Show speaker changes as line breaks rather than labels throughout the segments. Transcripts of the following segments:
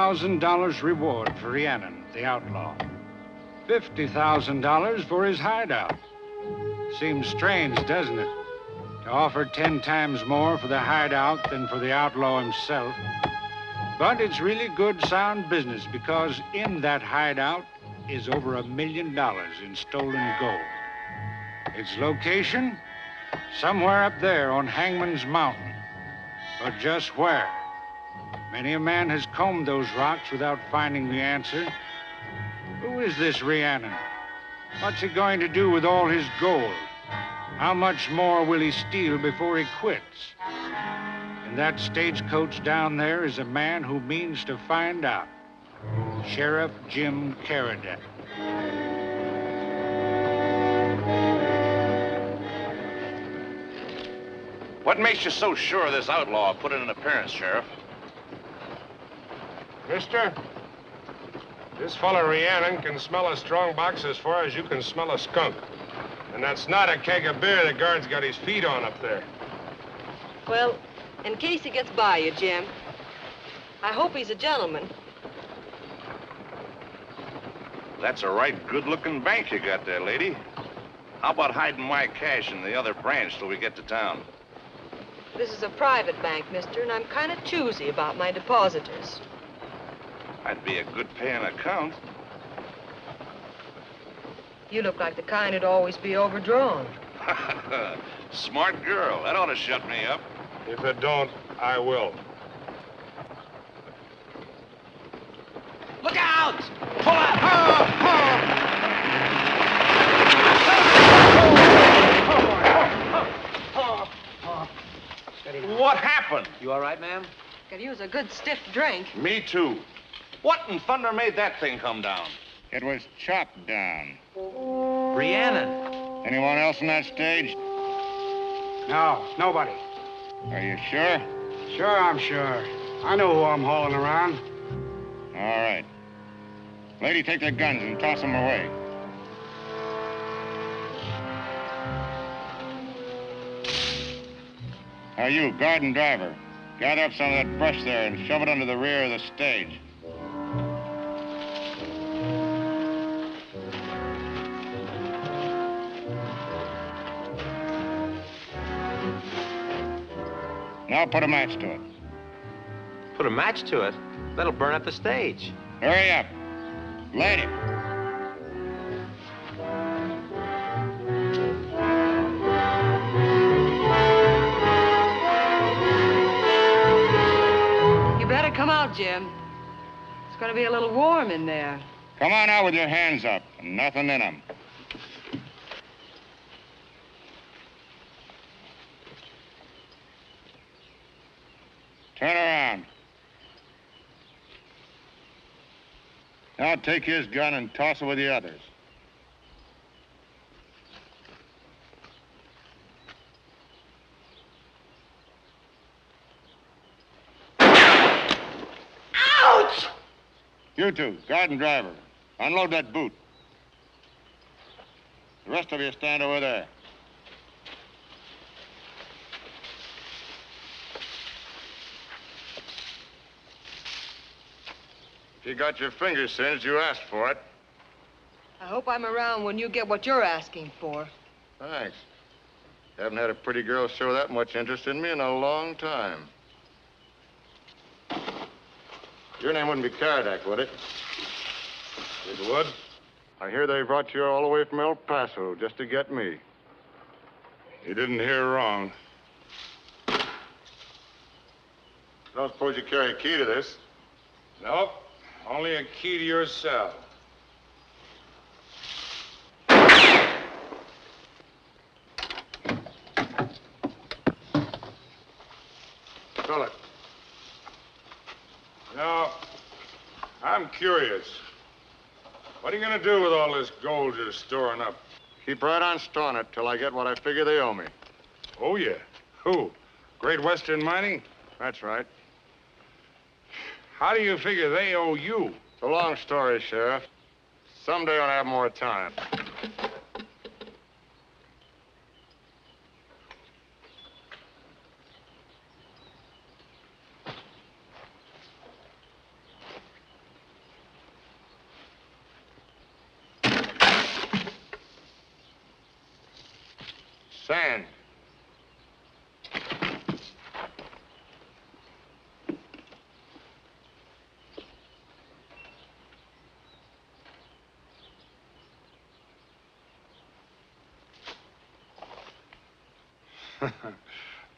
$100,000 reward for Rhiannon, the outlaw. $50,000 for his hideout. Seems strange, doesn't it? To offer 10 times more for the hideout than for the outlaw himself. But it's really good, sound business because in that hideout is over $1 million in stolen gold. Its location? Somewhere up there on Hangman's Mountain. But just where? Many a man has combed those rocks without finding the answer. Who is this Rhiannon? What's he going to do with all his gold? How much more will he steal before he quits? In that stagecoach down there is a man who means to find out. Sheriff Jim Carradine.
What makes you so sure this outlaw put in an appearance, Sheriff?
Mister, this fella Rhiannon can smell a strong box as far as you can smell a skunk. And that's not a keg of beer the guard's got his feet on up there.
Well, in case he gets by you, Jim, I hope he's a gentleman.
That's a right good-looking bank you got there, lady. How about hiding my cash in the other branch till we get to town?
This is a private bank, mister, and I'm kind of choosy about my depositors.
I'd be a good paying account.
You look like the kind who'd always be overdrawn.
Smart girl. That ought to shut me up.
If it don't, I will.
Look out! Pull out!
What happened?
You all right, ma'am?
Could use a good stiff drink.
Me too. What in thunder made that thing come down?
It was chopped down.
Rhiannon.
Anyone else on that stage?
No, nobody.
Are you sure?
Sure, I'm sure. I know who I'm hauling around.
All right. Lady, take their guns and toss them away. Now you, guard and driver, gather up some of that brush there and shove it under the rear of the stage. Now put a match to it.
Put a match to it? That'll burn up the stage.
Hurry up. Light it.
You better come out, Jim. It's going to be a little warm in there.
Come on out with your hands up and nothing in them. Turn around. Now take his gun and toss it with the others.
Ouch!
You two, guard and driver, unload that boot. The rest of you stand over there.
You got your fingers singed, you asked for it.
I hope I'm around when you get what you're asking for.
Thanks. Haven't had a pretty girl show that much interest in me in a long time. Your name wouldn't be Carradine, would it? It would. I hear they brought you all the way from El Paso just to get me. You didn't hear wrong. Don't suppose you carry a key to this? Nope. Only a key to your cell. Fill it. Now, I'm curious. What are you gonna do with all this gold you're storing up? Keep right on storing it till I get what I figure they owe me. Oh, yeah? Who? Great Western Mining? That's right. How do you figure they owe you? It's a long story, Sheriff. Someday I'll have more time. Sand.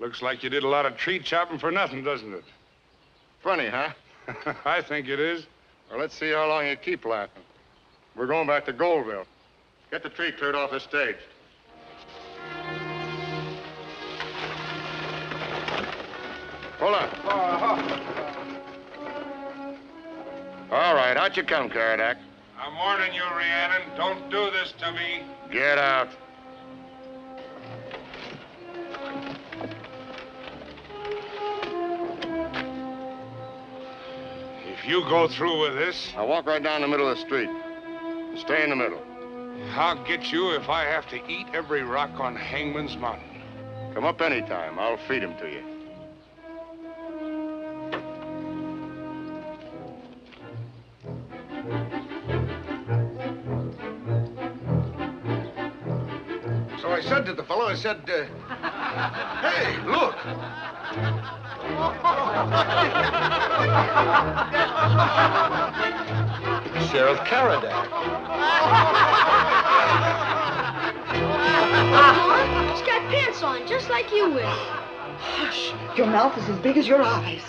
Looks like you did a lot of tree chopping for nothing, doesn't it?
Funny, huh?
I think it is.
Well, let's see how long you keep laughing. We're going back to Goldville. Get the tree cleared off the stage. Hold on. All right, out you come, Caradoc.
I'm warning you, Rhiannon. Don't do this to me.
Get out.
If you go through with this,
Now walk right down the middle of the street. Stay in the middle.
I'll get you if I have to eat every rock on Hangman's Mountain.
Come up anytime. I'll feed him to you.
So I said to the fellow, I said, hey, look.
Sheriff Caradoc.
He's got pants on, just like you will.
Hush. Your mouth is as big as your eyes.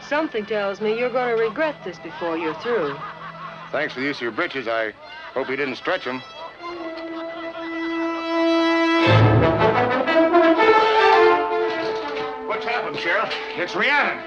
Something tells me you're going to regret this before you're through.
Thanks for the use of your britches. I hope he didn't stretch them.
What's happened, Sheriff? It's Rhiannon.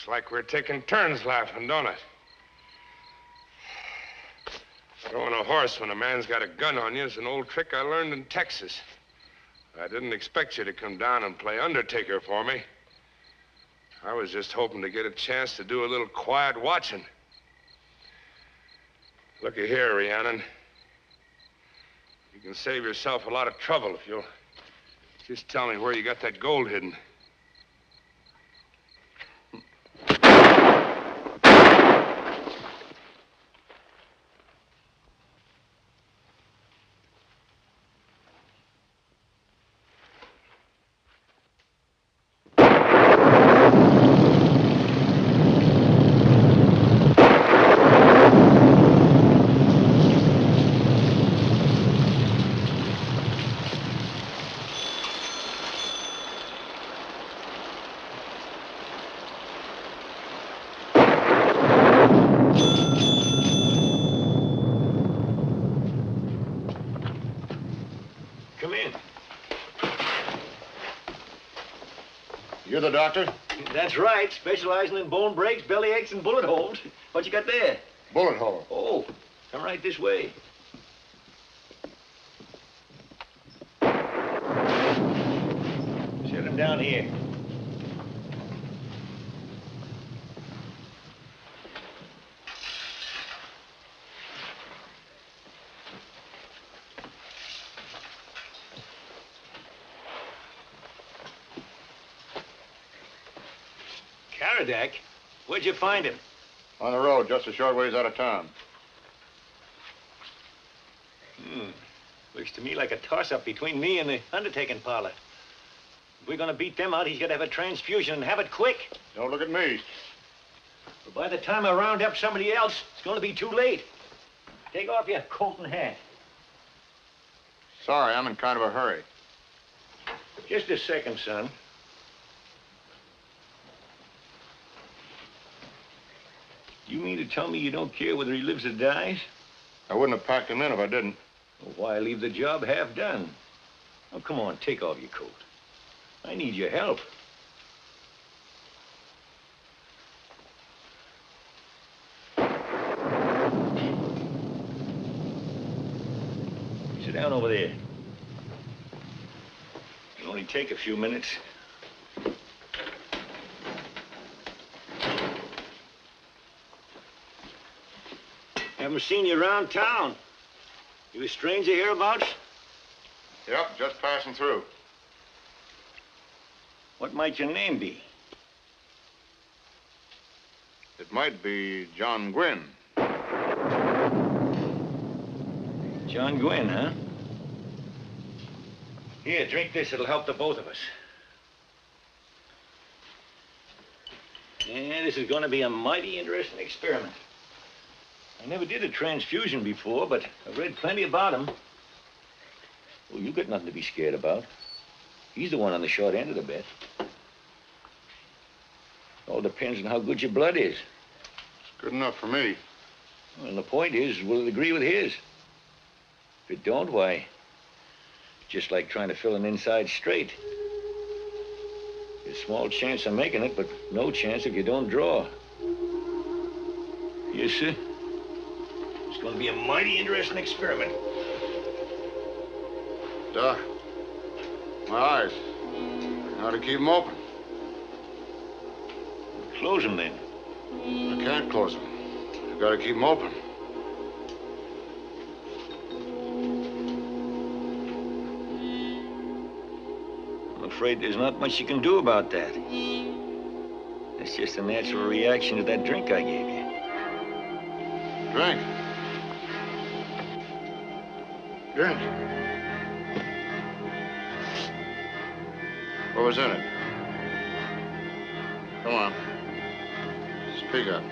like we're taking turns laughing, don't it? Throwing a horse when a man's got a gun on you is an old trick I learned in Texas. I didn't expect you to come down and play Undertaker for me. I was just hoping to get a chance to do a little quiet watching. Looky here, Rhiannon. You can save yourself a lot of trouble if you'll just tell me where you got that gold hidden.
Come in.
You're the doctor?
That's right. Specializing in bone breaks, belly aches, and bullet holes. What you got there?
Bullet hole.
Oh, come right this way. Set him down here. Caradak? Where'd you find him?
On the road, just a short ways out of town.
Looks to me like a toss-up between me and the undertaking parlor. If we're gonna beat them out, he's gotta have a transfusion and have it quick.
Don't look at me.
But by the time I round up somebody else, it's gonna be too late. Take off your coat and hat.
Sorry, I'm in kind of a hurry.
Just a second, son. You mean to tell me you don't care whether he lives or dies?
I wouldn't have packed him in if I didn't.
Well, why leave the job half done? Oh, come on, take off your coat. I need your help. Sit down over there. It'll only take a few minutes. Haven't seen you around town. You a stranger hereabouts?
Yep, just passing through.
What might your name be?
It might be John Gwynn.
John Gwynn, huh? Here, drink this. It'll help the both of us. Yeah, this is going to be a mighty interesting experiment. I never did a transfusion before, but I've read plenty about them. Well, you got nothing to be scared about. He's the one on the short end of the bet. All depends on how good your blood is.
It's good enough for me.
Well, the point is, will it agree with his? If it don't, why, it's just like trying to fill an inside straight. There's a small chance of making it, but no chance if you don't draw. Yes, sir. It's going to be a mighty interesting experiment.
Doc, my eyes. How to keep them open?
Close them, then.
I can't close them. I've got to keep them open.
I'm afraid there's not much you can do about that. That's just a natural reaction to that drink I gave you.
Drink. Drink. What was in it? Come on. Speak up.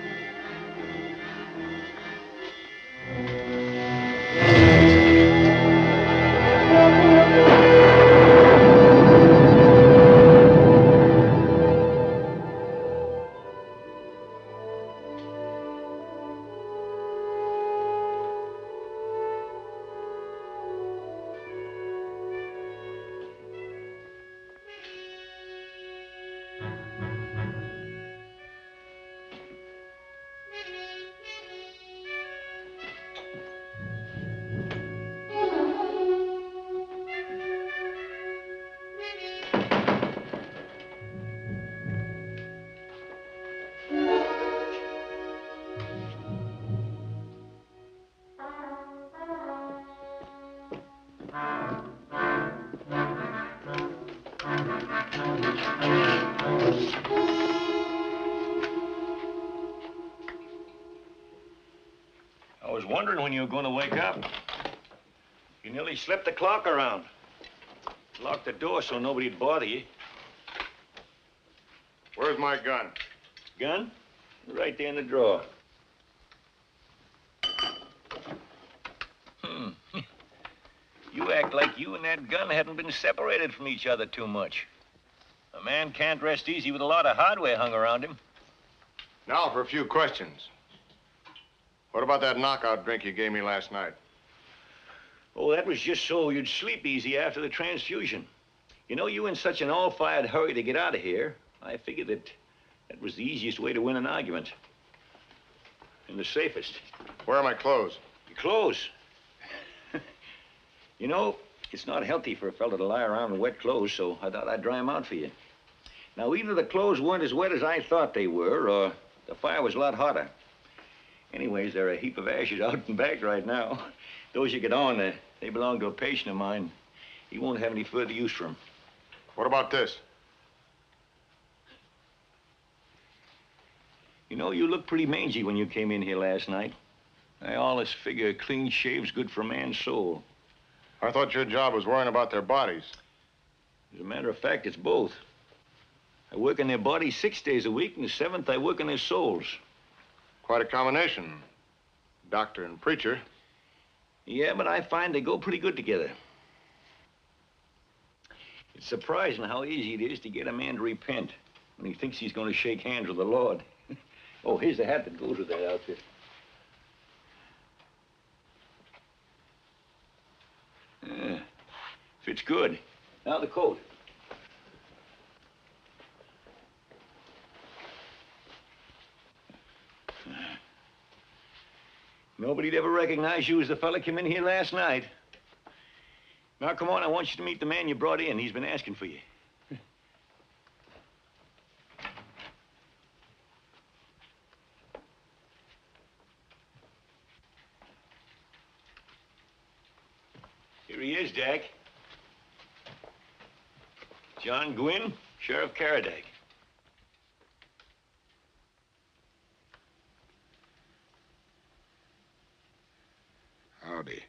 wondering when you were going to wake up. You nearly slept the clock around. Locked the door so nobody'd bother you.
Where's my gun?
Gun? Right there in the drawer. You act like you and that gun hadn't been separated from each other too much. A man can't rest easy with a lot of hardware hung around him.
Now for a few questions. What about that knockout drink you gave me last night?
Oh, that was just so you'd sleep easy after the transfusion. You know, you in such an all-fired hurry to get out of here, I figured that was the easiest way to win an argument. And the safest.
Where are my clothes?
Your clothes? You know, it's not healthy for a fella to lie around in wet clothes, so I thought I'd dry them out for you. Now, either the clothes weren't as wet as I thought they were, or the fire was a lot hotter. Anyways, there are a heap of ashes out and back right now. Those you get on, they belong to a patient of mine. He won't have any further use for them.
What about this?
You know, you looked pretty mangy when you came in here last night. I always figure a clean shave's good for a man's soul.
I thought your job was worrying about their bodies.
As a matter of fact, it's both. I work on their bodies 6 days a week, and the 7th I work on their souls.
Quite a combination. Doctor and preacher.
Yeah, but I find they go pretty good together. It's surprising how easy it is to get a man to repent when he thinks he's going to shake hands with the Lord. Oh, here's the hat that goes with that outfit. Yeah, fits good. Now the coat. Nobody'd ever recognize you as the fella came in here last night. Now, come on, I want you to meet the man you brought in. He's been asking for you. Here he is, Jack. John Gwynn, Sheriff Caradag.
Howdy.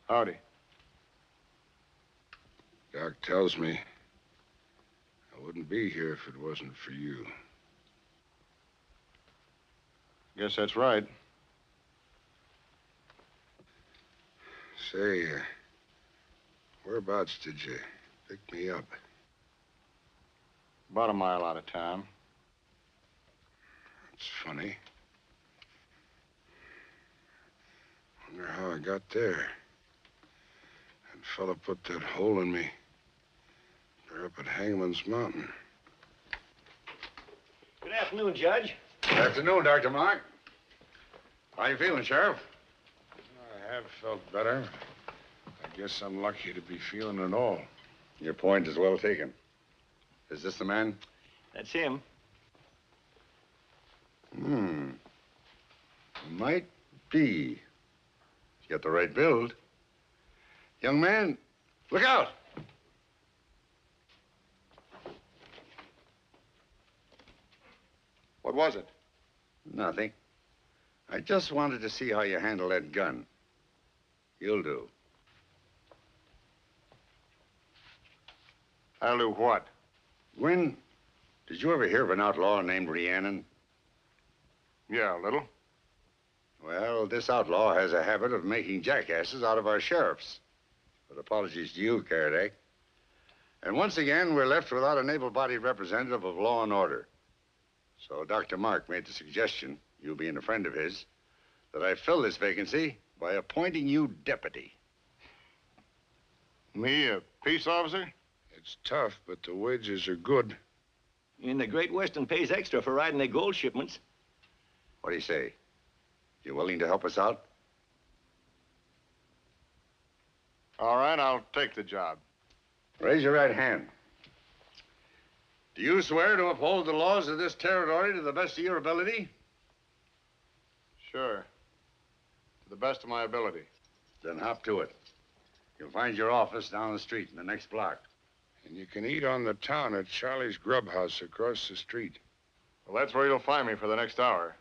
Howdy.
Doc tells me I wouldn't be here if it wasn't for you.
Guess that's right.
Say, whereabouts did you pick me up?
About a mile out of town.
That's funny. Wonder how I got there. That fella put that hole in me. They're up at Hangman's Mountain.
Good afternoon, Judge.
Good afternoon, Dr. Mark. How you feeling, Sheriff?
I have felt better. I guess I'm lucky to be feeling it all.
Your point is well taken. Is this the man?
That's him.
Might be. He's got the right build. Young man, look out! What was it? Nothing. I just wanted to see how you handle that gun. You'll do.
I'll do what?
Gwynn, did you ever hear of an outlaw named Rhiannon?
Yeah, a little.
Well, this outlaw has a habit of making jackasses out of our sheriffs. But apologies to you, Caradag. And once again, we're left without an able-bodied representative of law and order. So Dr. Mark made the suggestion, you being a friend of his, that I fill this vacancy by appointing you deputy.
Me, a peace officer?
It's tough, but the wages are good.
And the Great Western pays extra for riding their gold shipments.
What do you say? You willing to help us out?
All right, I'll take the job.
Raise your right hand. Do you swear to uphold the laws of this territory to the best of your ability?
Sure. To the best of my ability.
Then hop to it. You'll find your office down the street in the next block.
And you can eat on the town at Charlie's Grub House across the street.
Well, that's where you'll find me for the next hour.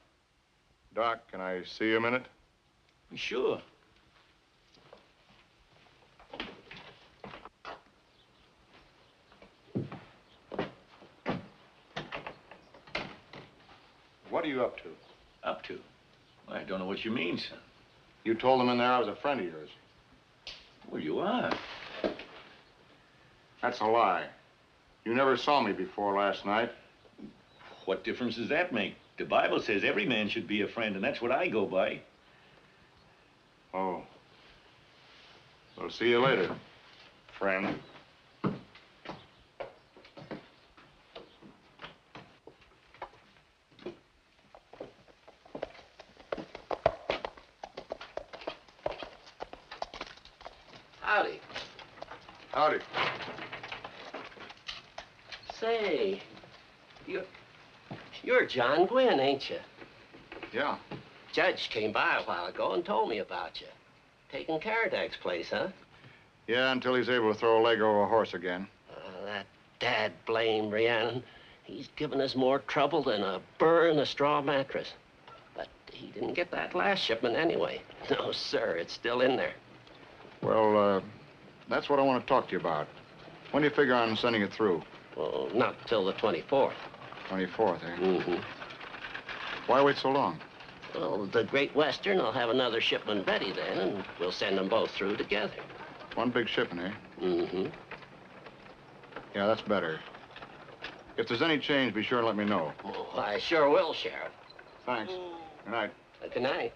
Doc, can I see you a minute?
Sure.
What are you up to?
Up to? Well, I don't know what you mean, son.
You told them in there I was a friend of yours.
Well, you are.
That's a lie. You never saw me before last night.
What difference does that make? The Bible says every man should be a friend, and that's what I go by.
Oh. We'll see you later, friend.
Howdy.
Howdy.
Say, you're John Gwynn, ain't you?
Yeah.
Judge came by a while ago and told me about you. Taking Karadak's place, huh?
Yeah, until he's able to throw a leg over a horse again.
That dad blame Rhiannon. He's given us more trouble than a burr in a straw mattress. But he didn't get that last shipment anyway. No, sir, it's still in there.
Well, that's what I want to talk to you about. When do you figure on sending it through?
Well, not till the 24th.
24th, eh?
Mm-hmm.
Why wait so long?
Well, the Great Western will have another shipment ready then, and we'll send them both through together.
One big shipment, eh?
Mm-hmm.
Yeah, that's better. If there's any change, be sure and let me know.
Oh, I sure will, Sheriff.
Thanks. Good night.
Good night.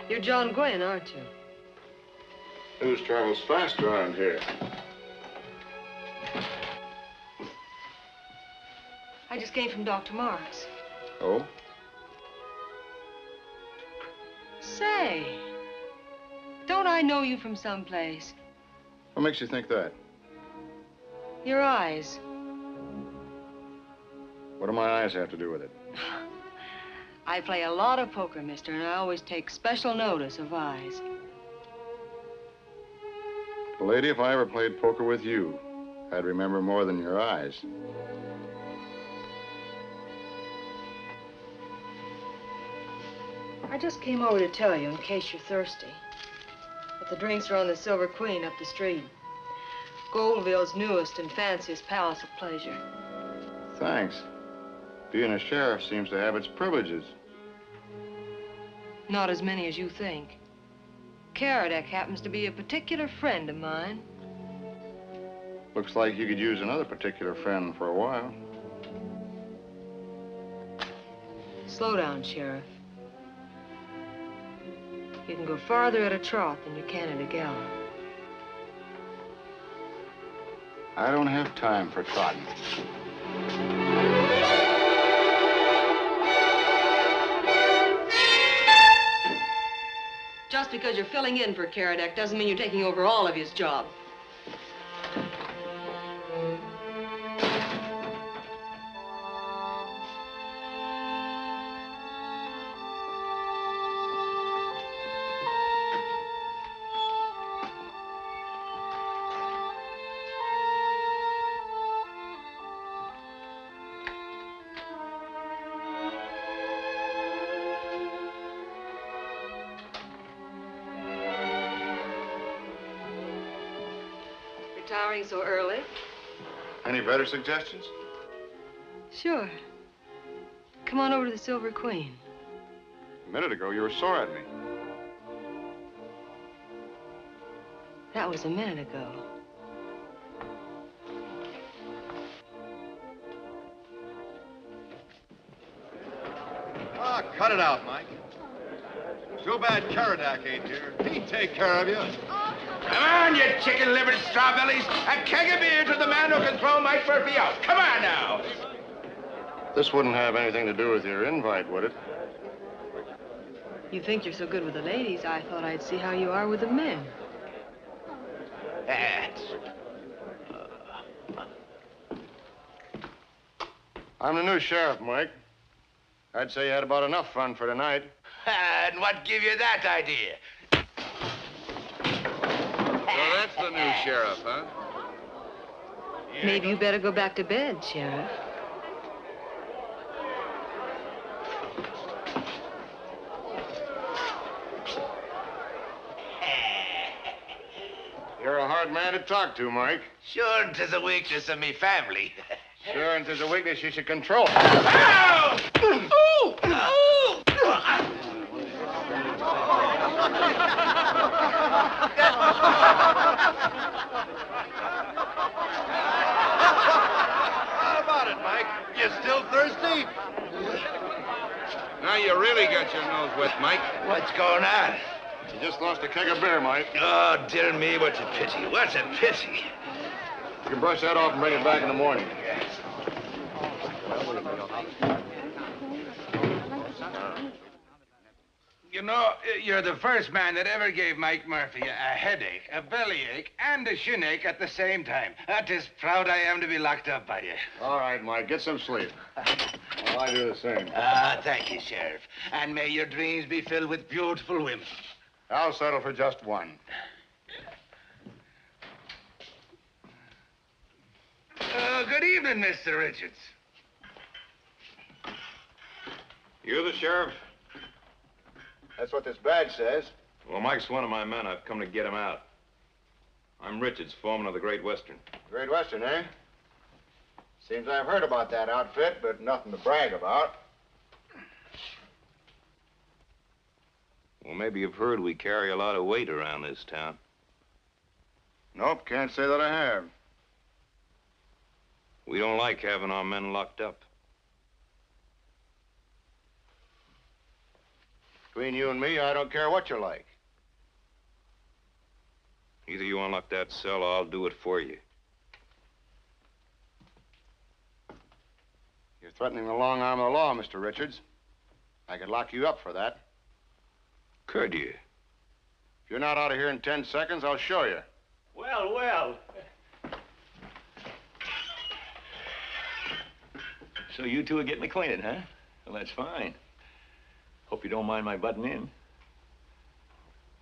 You're John Gwynn, aren't you?
News travels fast around here.
I just came from Dr. Mark's.
Oh?
Say, don't I know you from someplace?
What makes you think that?
Your eyes.
What do my eyes have to do with it?
I play a lot of poker, mister, and I always take special notice of eyes.
Lady, if I ever played poker with you, I'd remember more than your eyes.
I just came over to tell you in case you're thirsty. But the drinks are on the Silver Queen up the street. Goldville's newest and fanciest palace of pleasure.
Thanks. Being a sheriff seems to have its privileges.
Not as many as you think. Karadek happens to be a particular friend of mine.
Looks like you could use another particular friend for a while.
Slow down, Sheriff. You can go farther at a trot than you can at a gallop.
I don't have time for trotting.
Just because you're filling in for Karadek doesn't mean you're taking over all of his job. Retiring so early?
Any better suggestions?
Sure. Come on over to the Silver Queen.
A minute ago, you were sore at me.
That was a minute ago.
Ah,
cut it out, Mike. Too bad Caradak ain't here. He'd take care of you.
Come on, you chicken-livered strawbellies. A keg of beer to the man who can throw Mike Murphy out. Come on now.
This wouldn't have anything to do with your invite, would it?
You think you're so good with the ladies, I thought I'd see how you are with the men.
I'm the new sheriff, Mike. I'd say you had about enough fun for tonight.
And what give you that idea?
So that's the new sheriff, huh?
Maybe you better go back to bed, Sheriff.
You're a hard man to talk to, Mike.
Sure, 'tis a weakness of me family.
Sure, and there's a weakness you should control.
Ow! Ooh! Ooh!
How about it, Mike? You still thirsty?
Now you really got your nose wet, Mike.
What's going on?
You just lost a keg of beer, Mike.
Oh, dear me, what a pity. What a pity.
You can brush that off and bring it back in the morning.
You know, you're the first man that ever gave Mike Murphy a headache, a bellyache, and a shinache at the same time. That is proud I am to be locked up by you.
All right, Mike, get some sleep. Well, I do the same.
Thank you, Sheriff. And may your dreams be filled with beautiful women.
I'll settle for just one.
Good evening, Mr. Richards.
You the sheriff? That's what this badge says.
Well, Mike's one of my men. I've come to get him out. I'm Richards, foreman of the Great Western.
Great Western, eh? Seems I've heard about that outfit, but nothing to brag about.
Well, maybe you've heard we carry a lot of weight around this town.
Nope, can't say that I have.
We don't like having our men locked up.
Between you and me, I don't care what you're like.
Either you unlock that cell or I'll do it for you.
You're threatening the long arm of the law, Mr. Richards. I could lock you up for that.
Could you?
If you're not out of here in 10 seconds, I'll show you.
Well, well. So you two are getting acquainted, huh? Well, that's fine. Hope you don't mind my butting in.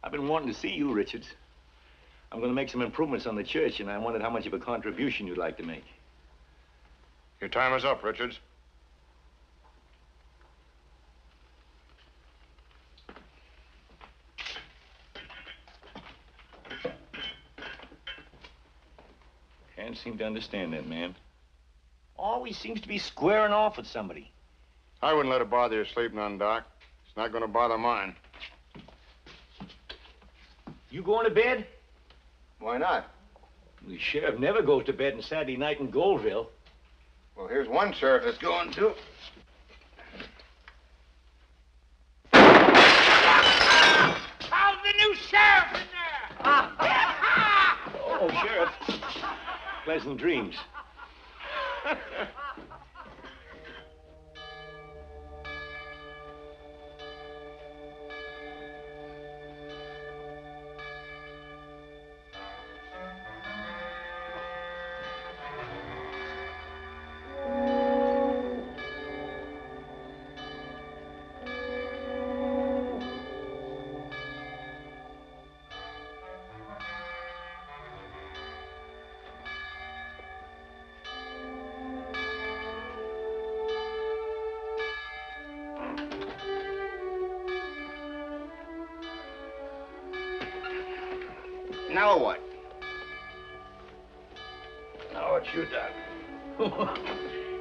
I've been wanting to see you, Richards. I'm going to make some improvements on the church, and I wondered how much of a contribution you'd like to make.
Your time is up, Richards.
Can't seem to understand that man. Always seems to be squaring off with somebody.
I wouldn't let it bother your sleep none, Doc. It's not going to bother mine.
You going to bed?
Why not?
The sheriff never goes to bed on Saturday night in Goldville.
Well, here's one sheriff that's going to.
How's the new sheriff in there?
Oh, Sheriff. Pleasant dreams.
Now what?
Now what you done?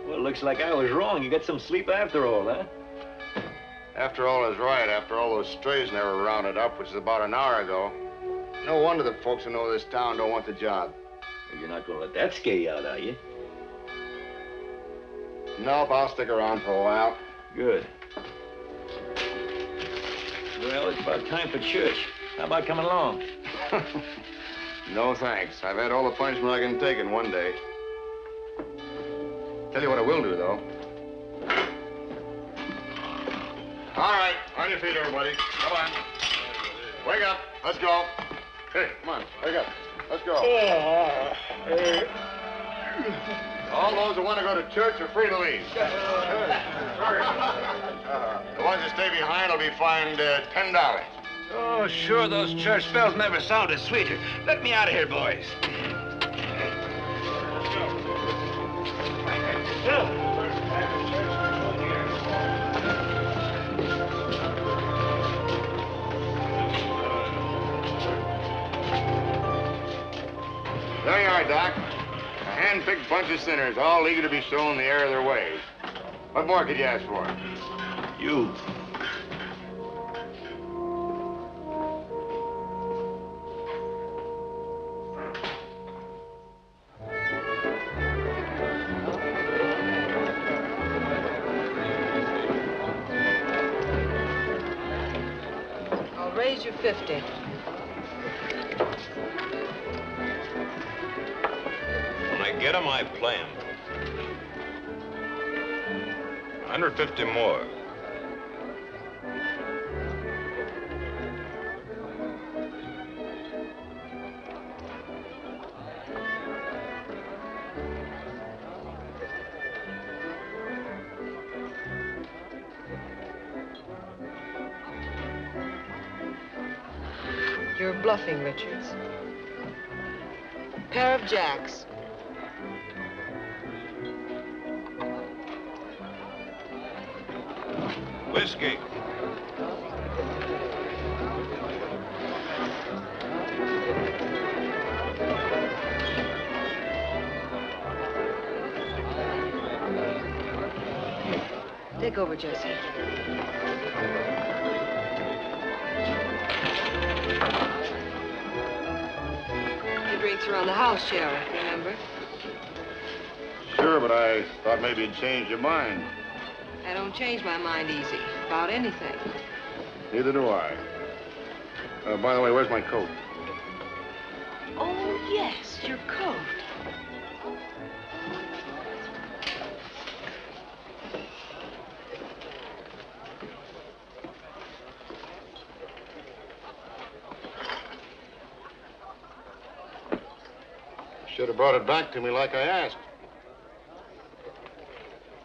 Well, looks like I was wrong. You got some sleep after all, huh?
After all is right, after all those strays never rounded up, which is about an hour ago. No wonder the folks who know this town don't want the job.
Well, you're not going to let that scare you out, are you?
Nope, I'll stick around for a while.
Good. Well, it's about time for church. How about coming along?
No, thanks. I've had all the punishment I can take in one day. Tell you what I will do, though. All right, on your feet, everybody. Come on. Wake up. Let's go. Hey, come on. Wake up. Let's go. All those who want to go to church are free to leave. The ones that stay behind will be fined $10.
Oh, sure, those church bells never sounded sweeter. Let me out of here, boys.
There you are, Doc. A hand-picked bunch of sinners, all eager to be shown the error of their ways. What more could you ask for?
You.
I'll raise you 50.
When I get him, I play him. 150 more.
You're bluffing, Richards. Pair of jacks.
Whiskey.
Take over, Jesse. The drinks around the house, Sheriff, remember?
Sure, but I thought maybe you'd change your mind.
I don't change my mind easy about anything.
Neither do I. By the way, where's my coat?
Oh, yes, your coat.
Should have brought it back to me like I asked.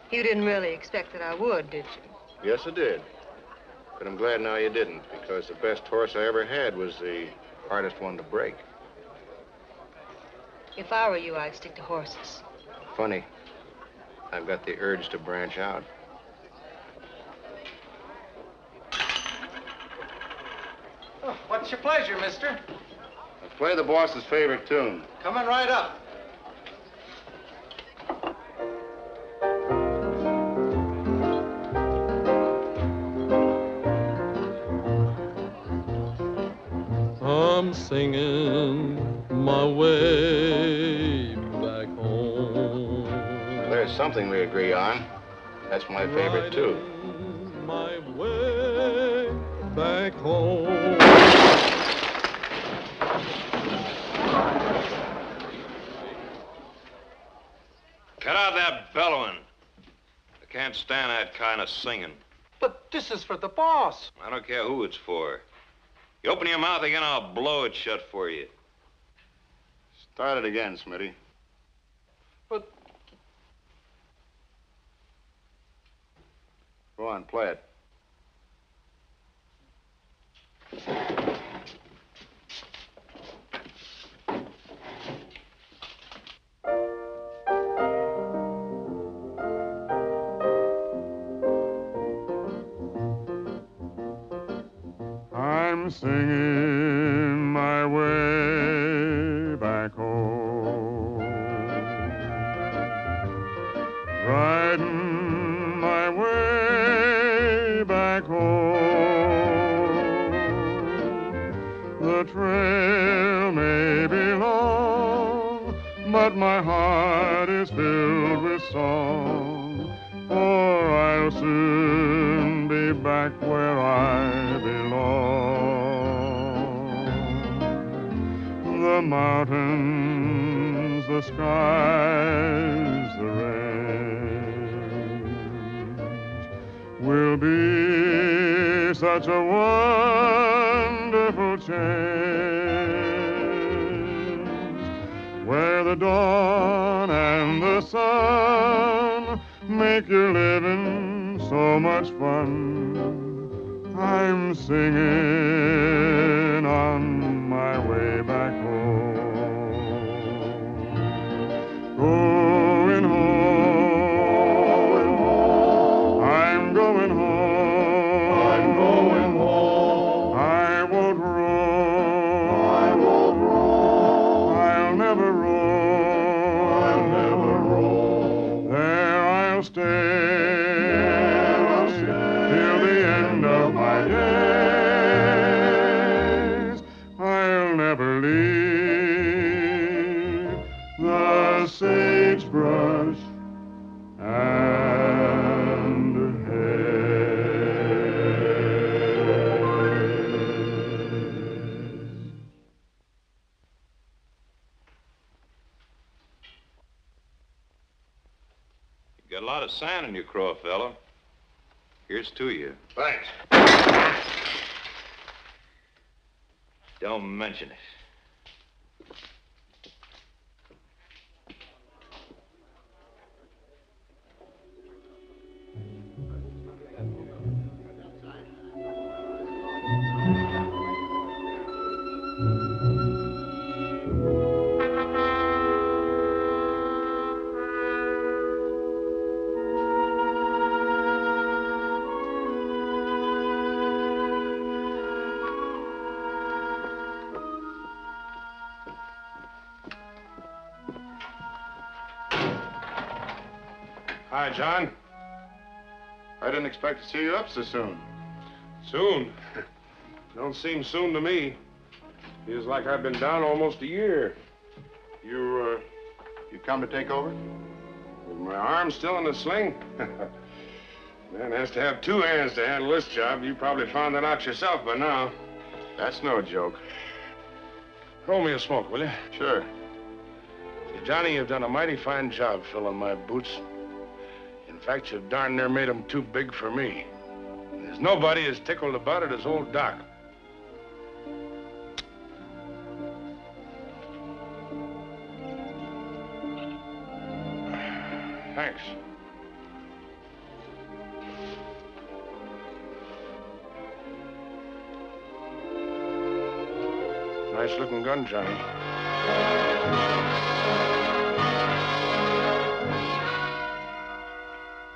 You didn't really expect that I would, did you?
Yes, I did. But I'm glad now you didn't, because the best horse I ever had was the hardest one to break.
If I were you, I'd stick to horses.
Funny. I've got the urge to branch out.
Oh, what's your pleasure, mister?
Let's play the boss's favorite tune.
Coming right up.
I'm singing my way back home.
There's something we agree on. That's my favorite, too.
My way back home.
Cut out that bellowing. I can't stand that kind of singing.
But this is for the boss.
I don't care who it's for. You open your mouth again, I'll blow it shut for you.
Start it again, Smitty.
But...
Go on, play it.
I'm singing my way back home, riding my way back home. The trail may be long, but my heart is filled with song, for I'll soon be back where I belong. mountains, the skies, the range will be such a wonderful change, where the dawn and the sun make your living so much fun. I'm singing on my way back home, going home, I'm going home, I'm going home, I won't roam, I won't roam, I'll never roam, I'll never roam, there I'll stay. I'll never leave the sagebrush and
You got a lot of sand in your craw, fella. Here's to you.
Thanks.
Don't mention it.
Hi, John. I didn't expect to see you up so soon.
Soon? Don't seem soon to me. Feels like I've been down almost a year.
You come to take over?
With my arm still in the sling? Man has to have two hands to handle this job. You probably found that out yourself by now.
That's no joke.
Roll me a smoke, will you?
Sure.
See, Johnny, you've done a mighty fine job filling my boots. In fact, you've darn near made them too big for me. There's nobody as tickled about it as old Doc. Thanks. Nice looking gun, Johnny.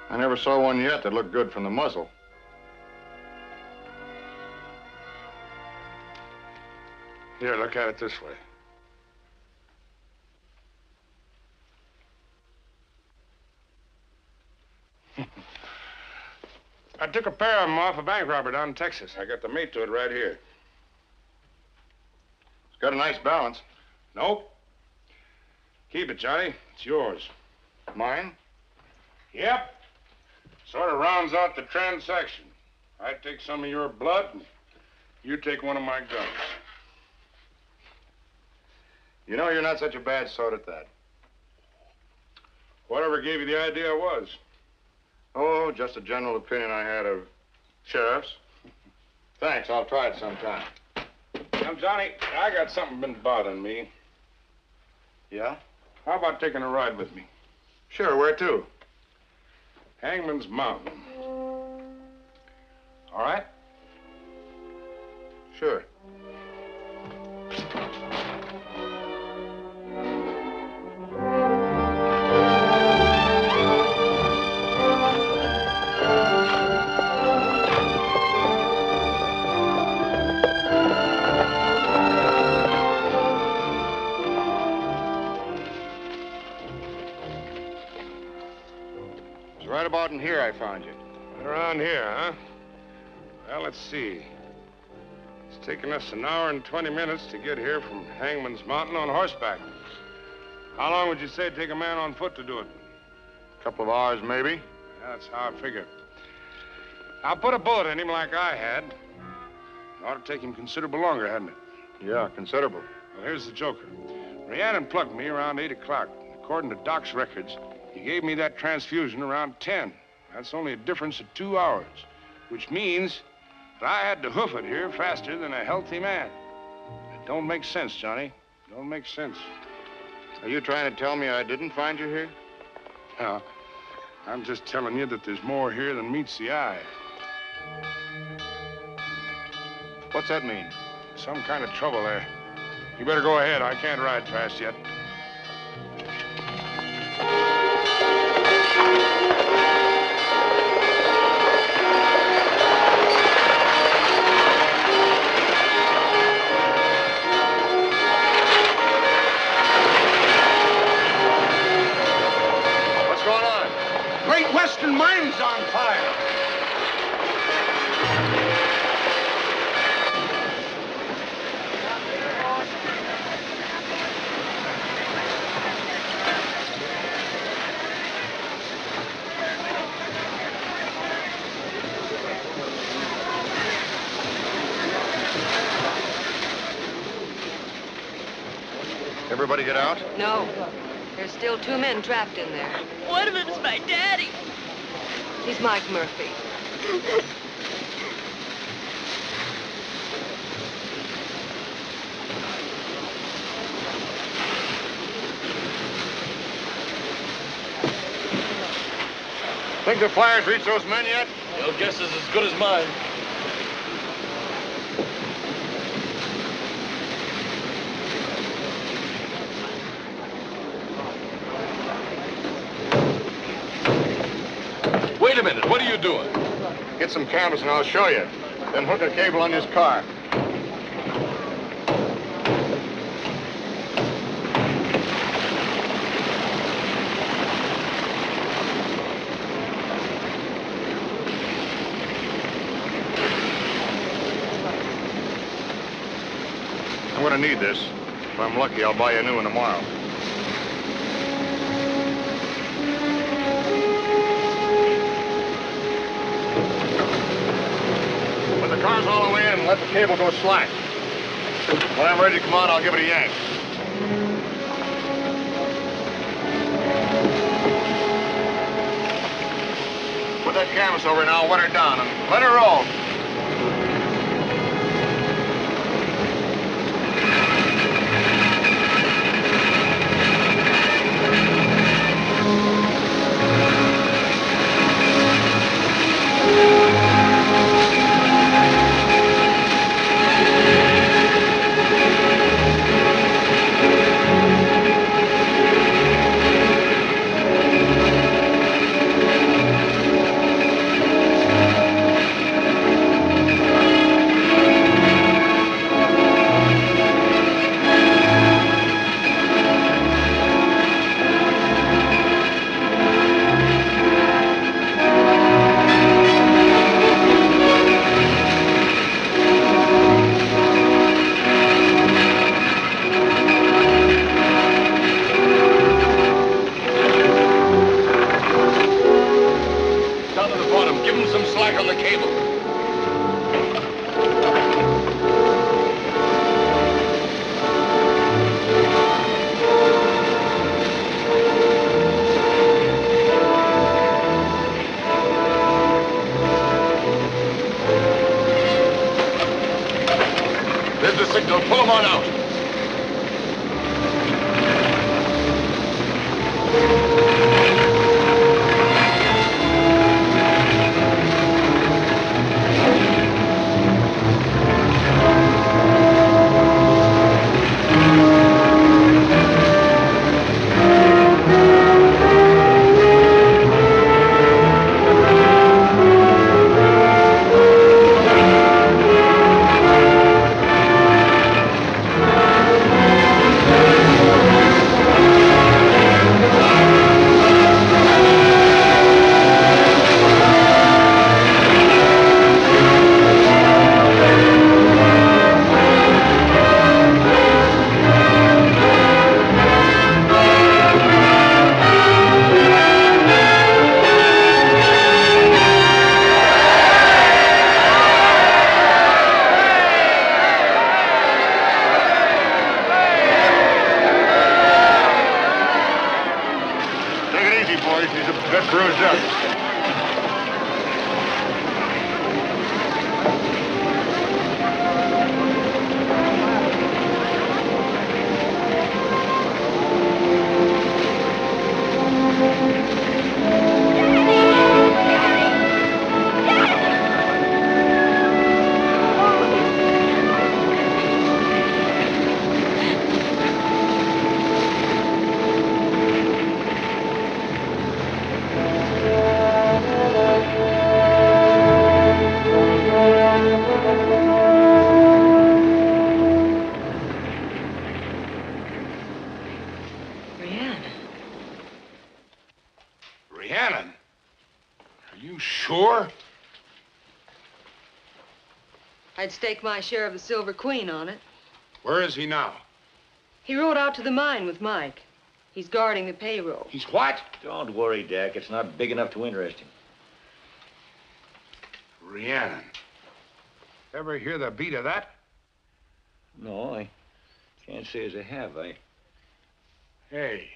I never saw one yet that looked good from the muzzle.
Here, look at it this way. I took a pair of them off a bank robber down in Texas. I got the mate to it right here.
It's got a nice balance.
Nope. Keep it, Johnny. It's yours.
Mine?
Yep. Sort of rounds out the transaction. I take some of your blood, and you take one of my guns.
You know, you're not such a bad sort at that.
Whatever gave you the idea I was?
Oh, just a general opinion I had of sheriffs. Thanks, I'll try it sometime.
Now, Johnny, I got something been bothering me.
Yeah?
How about taking a ride with me?
Sure, where to?
Hangman's Mountain. All right?
Sure. Right about in here I found you.
Around here, huh? Well, let's see. It's taken us an hour and 20 minutes to get here from Hangman's Mountain on horseback. How long would you say it'd take a man on foot to do it?
A couple of hours, maybe.
Yeah, that's how I figure. I'll put a bullet in him like I had. It ought to take him considerable longer, hadn't it?
Yeah, considerable.
Well, here's the joker. Rhiannon plugged me around 8 o'clock. According to Doc's records, he gave me that transfusion around 10. That's only a difference of 2 hours, which means that I had to hoof it here faster than a healthy man. It don't make sense, Johnny. Don't make sense.
Are you trying to tell me I didn't find you here?
No, I'm just telling you that there's more here than meets the eye.
What's that mean?
Some kind of trouble there. You better go ahead. I can't ride fast yet.
What's going on?
Great Western Mine's on fire.
Everybody get out?
No. There's still 2 men trapped in there.
One of them's my daddy.
He's Mike Murphy.
Think the fire's reached those men yet?
Your guess is as good as mine.
Wait a minute, what are you doing? Get some canvas and I'll show you. Then hook a cable on this car. I'm gonna need this. If I'm lucky, I'll buy you a new one tomorrow. When the car's all the way in, let the cable go slack. When I'm ready to come out, I'll give it a yank. Put that canvas over now, wet her down, and let her roll. There's the signal. Pull them on out.
I'd stake my share of the Silver Queen on it.
Where is he now?
He rode out to the mine with Mike. He's guarding the payroll.
He's what?
Don't worry, Dak. It's not big enough to interest him.
Rhiannon. Ever hear the beat of that?
No, I can't say as I have.
Hey.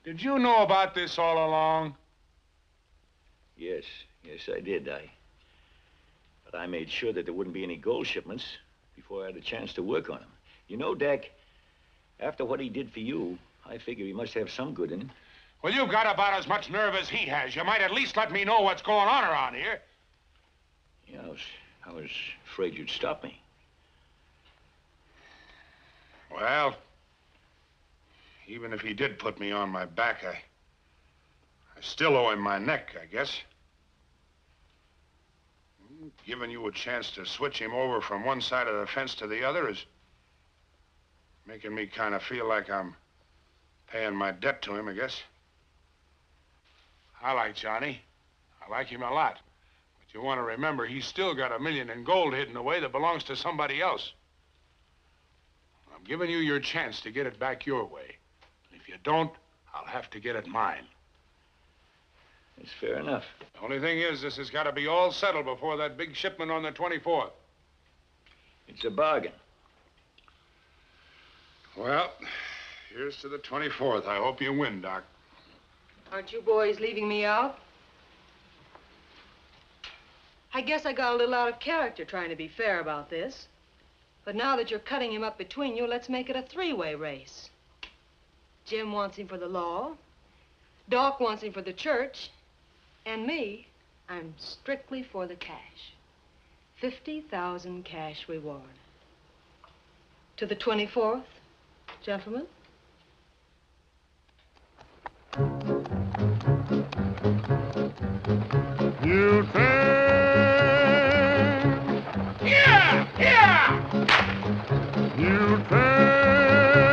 Did you know about this all along?
Yes, I did. But I made sure that there wouldn't be any gold shipments before I had a chance to work on them. You know, Dak, after what he did for you, I figure he must have some good in him.
Well, you've got about as much nerve as he has. You might at least let me know what's going on around here.
Yeah, I was afraid you'd stop me.
Well, even if he did put me on my back, I still owe him my neck, I guess. Giving you a chance to switch him over from one side of the fence to the other is making me kind of feel like I'm paying my debt to him, I guess. I like Johnny. I like him a lot. But you want to remember, he's still got $1 million in gold hidden away that belongs to somebody else. I'm giving you your chance to get it back your way. If you don't, I'll have to get it mine.
It's fair enough.
The only thing is, this has got to be all settled before that big shipment on the 24th.
It's a bargain.
Well, here's to the 24th. I hope you win, Doc.
Aren't you boys leaving me out? I guess I got a little out of character trying to be fair about this. But now that you're cutting him up between you, let's make it a three-way race. Jim wants him for the law. Doc wants him for the church. And me, I'm strictly for the cash. 50,000 cash reward. To the 24th, gentlemen.
You train.
Yeah! Yeah!
You train.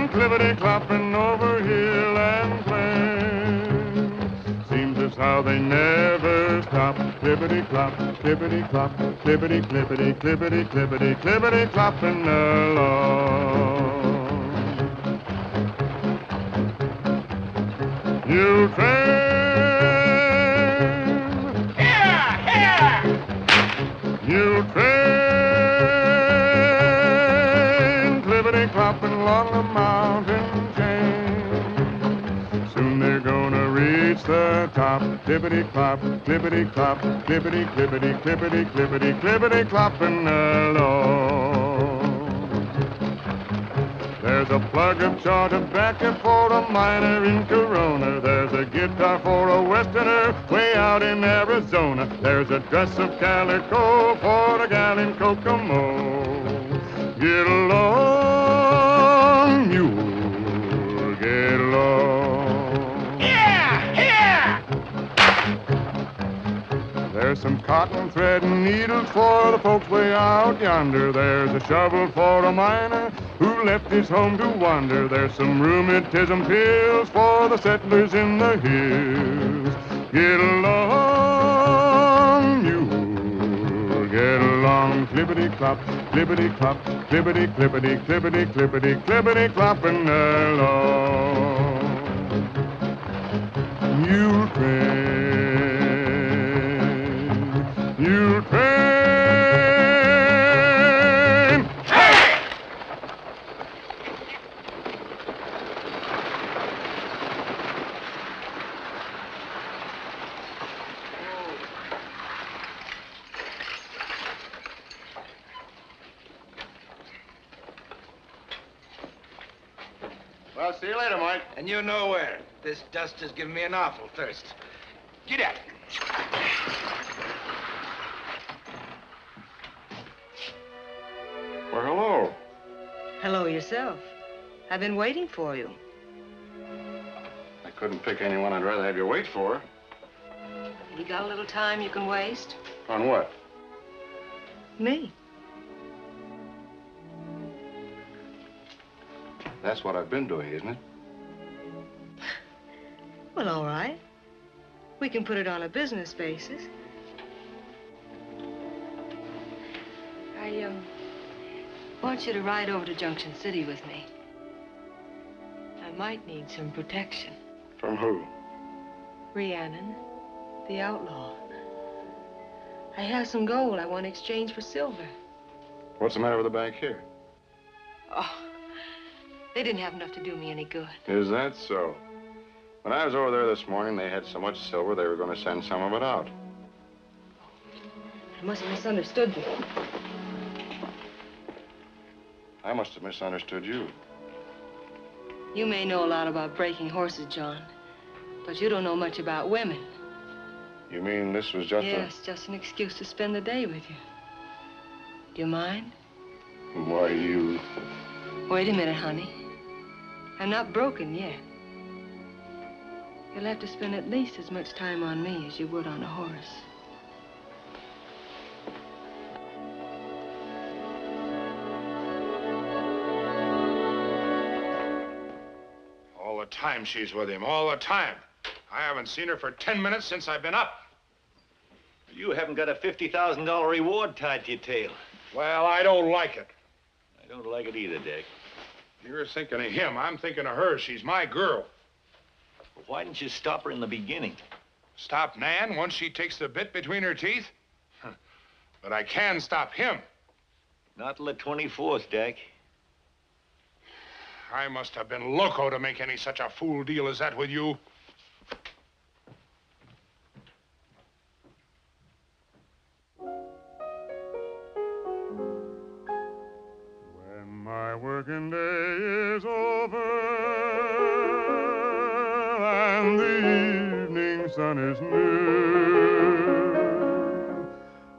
Clippity-clopping over hill and plain. Seems as how they never stop. Clippity-clop, clippity-clop, clippity-clippity, clippity-clippity, clippity-clopping along. You train. You train, clippity-clopping along the mountain chain. Soon they're gonna reach the top. Clippity-clop, clippity-clop, clippity-clippity, clippity-clippity, clippity-clopping along. There's a plug of chaw tobacco for a miner in Corona. There's a guitar for a westerner way out in Arizona. There's a dress of calico for a gal in Kokomo. Get along, mule, get along.
Yeah!
There's some cotton thread and needles for the folks way out yonder. There's a shovel for a miner who left his home to wander. There's some rheumatism pills for the settlers in the hills. Get along, mule, get along, clippity-clop, clippity-clop, clippity-clippity, clippity-clippity, clippity-clopping along. Mule train, mule train.
Well, see you later, Mike.
And you know where. This dust has given me an awful thirst. Get up.
Well, hello.
Hello yourself. I've been waiting for you.
I couldn't pick anyone I'd rather have you wait for.
You got a little time you can waste?
On what?
Me.
That's what I've been doing, isn't it?
Well, all right. We can put it on a business basis. I want you to ride over to Junction City with me. I might need some protection.
From who?
Rhiannon, the outlaw. I have some gold I want to exchange for silver.
What's the matter with the bank here?
Oh, they didn't have enough to do me any good.
Is that so? When I was over there this morning, they had so much silver they were going to send some of it out.
I must have misunderstood you.
I must have misunderstood you.
You may know a lot about breaking horses, John, but you don't know much about women.
You mean this was just
Yes, just an excuse to spend the day with you. Do you mind?
Why, you...
Wait a minute, honey. I'm not broken yet. You'll have to spend at least as much time on me as you would on a horse.
All the time she's with him, all the time. I haven't seen her for 10 minutes since I've been up.
You haven't got a $50,000 reward tied to your tail.
Well, I don't like it.
I don't like it either, Dick.
You're thinking of him. I'm thinking of her. She's my girl.
Well, why didn't you stop her in the beginning?
Stop Nan once she takes the bit between her teeth? But I can stop him.
Not till the 24th, Dick.
I must have been loco to make any such a fool deal as that with you.
My working day is over and the evening sun is near.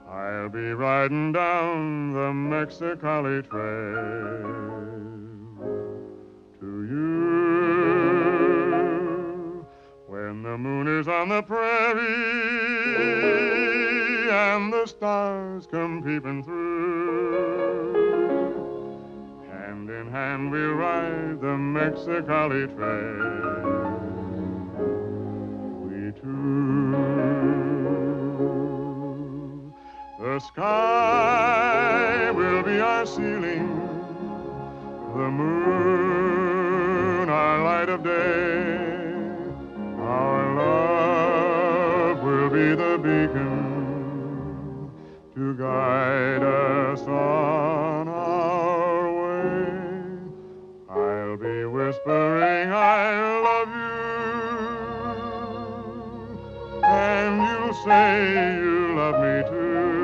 I'll be riding down the Mexicali Trail to you when the moon is on the prairie and the stars come peeping through. Hand in hand we'll ride the Mexicali Trail. We two. The sky will be our ceiling, the moon our light of day. Our love will be the beacon to guide us on our way. I'll be whispering I love you, and you'll say you love me too,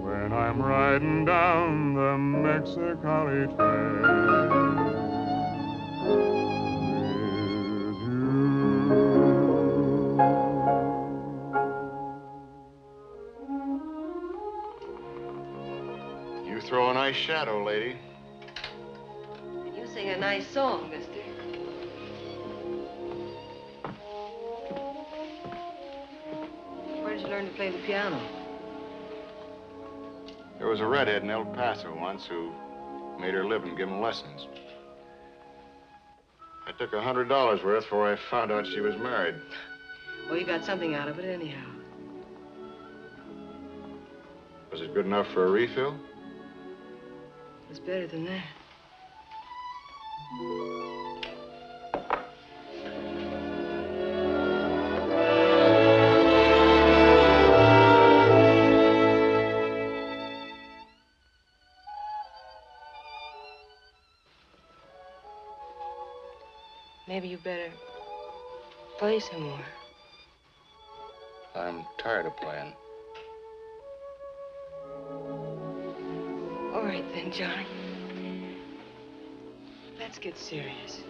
when I'm riding down the Mexicali Trail. You throw a nice shadow, lady.
You sing a nice song, mister. Where did you learn to play the piano?
There was a redhead in El Paso once who made her living giving lessons. I took $100 worth before I found out she was married.
Well, you got something out of it anyhow.
Was it good enough for a refill?
It's better than that. Maybe you better play some more.
I'm tired of playing.
All right then, Johnny. Let's get serious.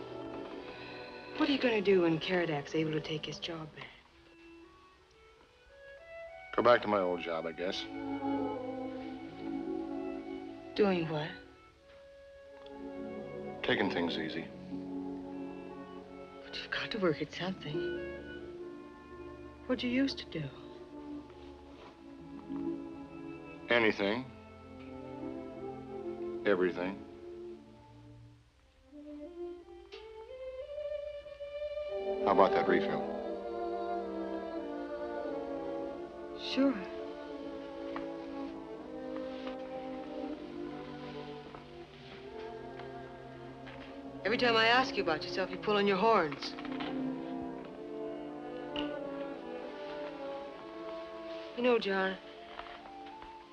What are you going to do when Karadak's able to take his job back?
Go back to my old job, I guess.
Doing what?
Taking things easy.
But you've got to work at something. What'd you used to do?
Anything. Everything. How about that refill?
Sure. Every time I ask you about yourself, you pull on your horns. You know, John,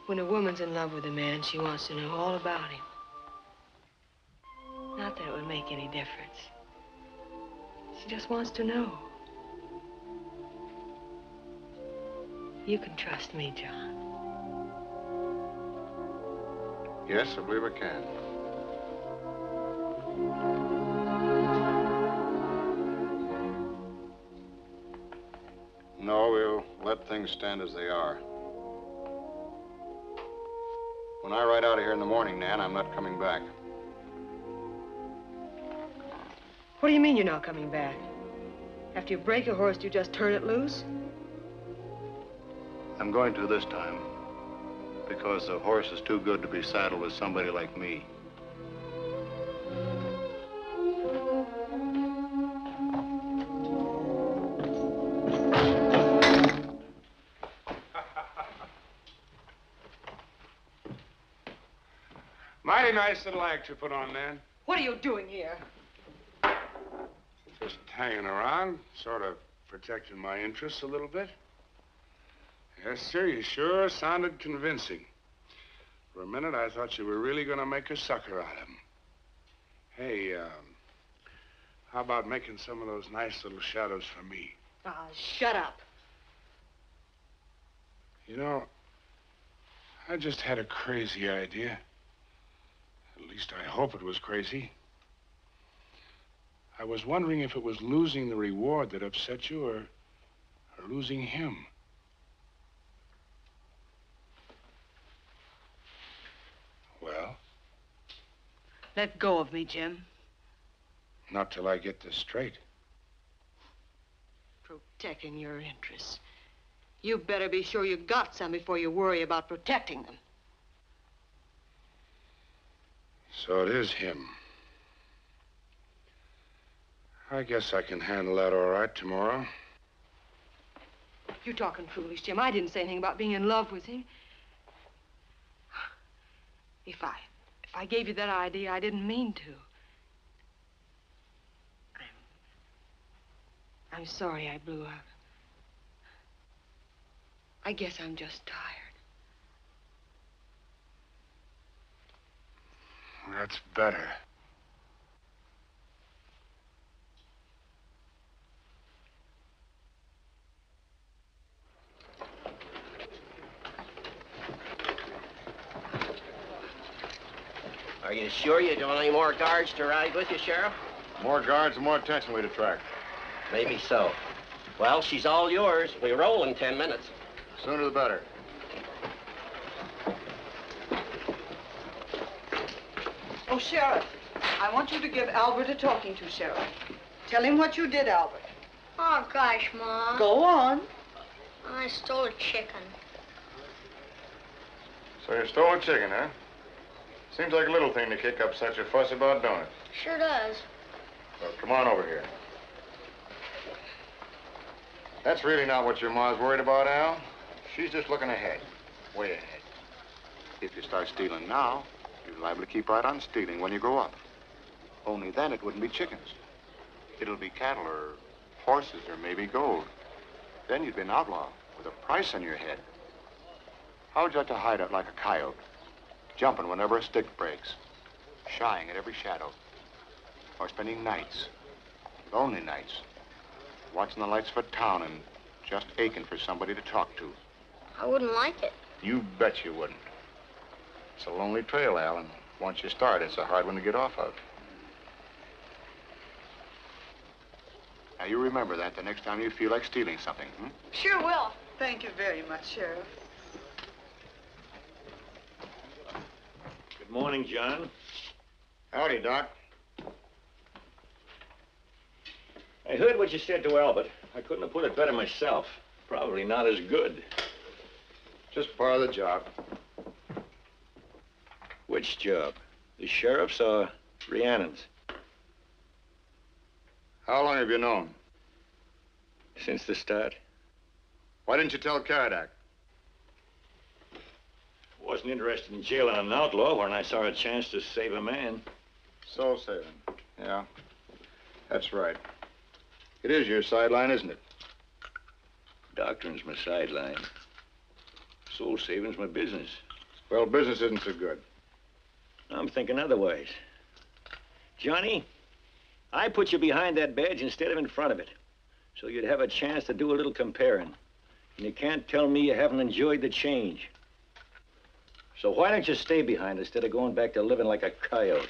when a woman's in love with a man, she wants to know all about him. Not that it would make any difference. She just wants to know. You can trust me, John.
Yes, I believe I can. No, we'll let things stand as they are. When I ride out of here in the morning, Nan, I'm not coming back.
What do you mean you're not coming back? After you break a horse, do you just turn it loose?
I'm going to this time because the horse is too good to be saddled with somebody like me.
Mighty nice little act you put on, Nan.
What are you doing here?
Just hanging around, sort of protecting my interests a little bit. Yes, sir, you sure sounded convincing. For a minute, I thought you were really going to make a sucker out of him. Hey, how about making some of those nice little shadows for me?
Ah, shut up.
You know, I just had a crazy idea. At least I hope it was crazy. I was wondering if it was losing the reward that upset you or losing him. Well?
Let go of me, Jim.
Not till I get this straight.
Protecting your interests. You better be sure you got some before you worry about protecting them.
So it is him. I guess I can handle that all right tomorrow.
You're talking foolish, Jim. I didn't say anything about being in love with him. If I gave you that idea, I didn't mean to. I'm sorry I blew up. I guess I'm just tired.
That's better.
Are you sure you don't want any more guards to ride with you, Sheriff?
More guards, the more attention we'd attract.
Maybe so. Well, she's all yours. We roll in 10 minutes.
Sooner the better.
Oh, Sheriff, I want you to give Albert a talking to, Sheriff. Tell him what you did, Albert.
Oh, gosh, Ma.
Go on.
I stole a chicken.
So you stole a chicken, huh? Seems like a little thing to kick up such a fuss about, don't it?
Sure does.
Well, come on over here. That's really not what your ma's worried about, Al. She's just looking ahead. Way ahead. If you start stealing now, you're liable to keep right on stealing when you grow up. Only then it wouldn't be chickens. It'll be cattle or horses or maybe gold. Then you'd be an outlaw with a price on your head. How would you like to hide out like a coyote? Jumping whenever a stick breaks. Shying at every shadow. Or spending nights, lonely nights, watching the lights of a town and just aching for somebody to talk to.
I wouldn't like it.
You bet you wouldn't. It's a lonely trail, Al, and once you start, it's a hard one to get off of. Now, you remember that the next time you feel like stealing something, hmm?
Sure will. Thank you very much, Sheriff.
Good morning, John.
Howdy, Doc.
I heard what you said to Albert. I couldn't have put it better myself. Probably not as good.
Just part of the job.
Which job? The sheriff's or Rhiannon's?
How long have you known?
Since the start.
Why didn't you tell Caradak?
Wasn't interested in jailing an outlaw when I saw a chance to save a man.
Soul saving. Yeah. That's right. It is your sideline, isn't it?
Doctrine's my sideline. Soul saving's my business.
Well, business isn't so good.
I'm thinking otherwise. Johnny, I put you behind that badge instead of in front of it, so you'd have a chance to do a little comparing. And you can't tell me you haven't enjoyed the change. So why don't you stay behind instead of going back to living like a coyote?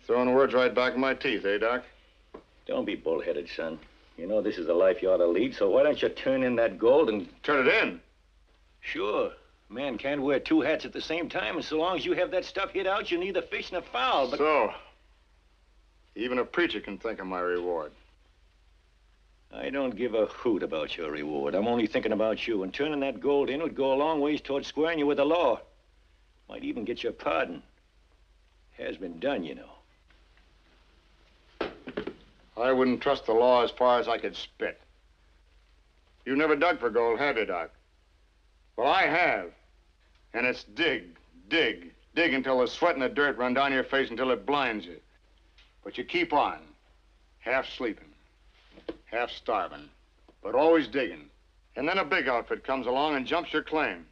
Throwing words right back in my teeth, eh, Doc?
Don't be bullheaded, son. You know this is the life you ought to lead, so why don't you turn in that gold and...
Turn it in?
Sure. A man can't wear two hats at the same time, and so long as you have that stuff hid out, you're neither fish nor fowl, but...
So, even a preacher can think of my reward.
I don't give a hoot about your reward. I'm only thinking about you, and turning that gold in would go a long ways towards squaring you with the law. Might even get your pardon. Has been done, you know.
I wouldn't trust the law as far as I could spit. You never dug for gold, have you, Doc? Well, I have. And it's dig, dig, dig until the sweat and the dirt run down your face until it blinds you. But you keep on, half sleeping, half starving, but always digging. And then a big outfit comes along and jumps your claim.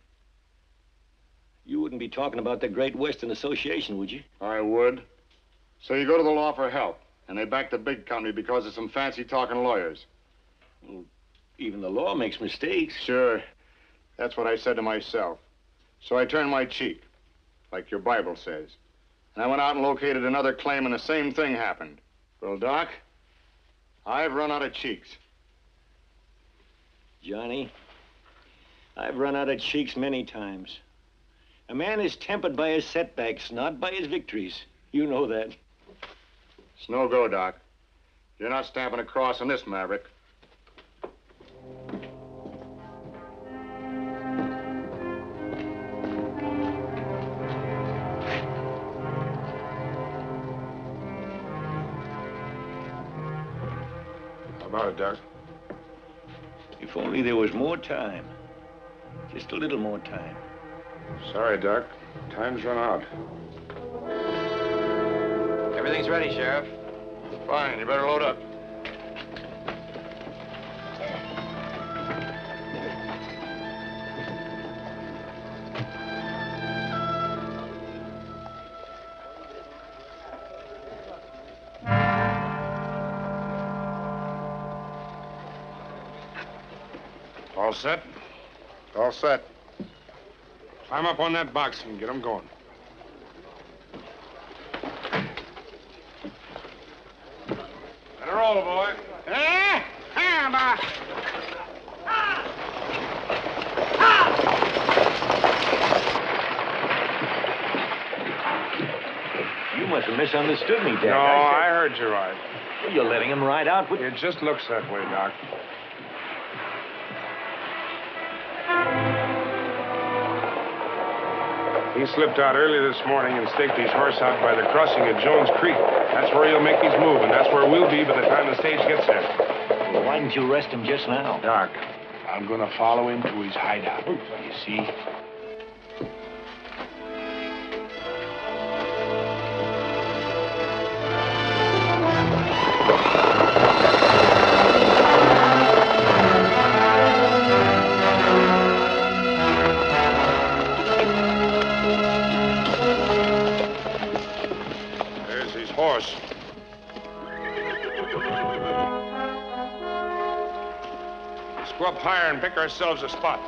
You wouldn't be talking about the Great Western Association, would you?
I would. So you go to the law for help, and they back the big company because of some fancy-talking lawyers.
Well, even the law makes mistakes.
Sure. That's what I said to myself. So I turned my cheek, like your Bible says. And I went out and located another claim, and the same thing happened. Well, Doc, I've run out of cheeks.
Johnny, I've run out of cheeks many times. A man is tempered by his setbacks, not by his victories. You know that.
It's no go, Doc. You're not stamping a cross on this maverick.
How about it, Doc?
If only there was more time. Just a little more time.
Sorry, Doc. Time's run out.
Everything's ready, Sheriff.
Fine. You better load up.
All set?
All set.
Climb up on that box and get them going. Let her roll, boy.
Eh? Here, boss.
You must have misunderstood me, Jack.
No, I heard you right.
Well, you're letting him ride out with...
It just looks that way, Doc. He slipped out early this morning and staked his horse out by the crossing at Jones Creek. That's where he'll make his move, and that's where we'll be by the time the stage gets there.
Well, why didn't you arrest him just now?
Doc, I'm going to follow him to his hideout. You see? Horse. Let's go up higher and pick ourselves a spot.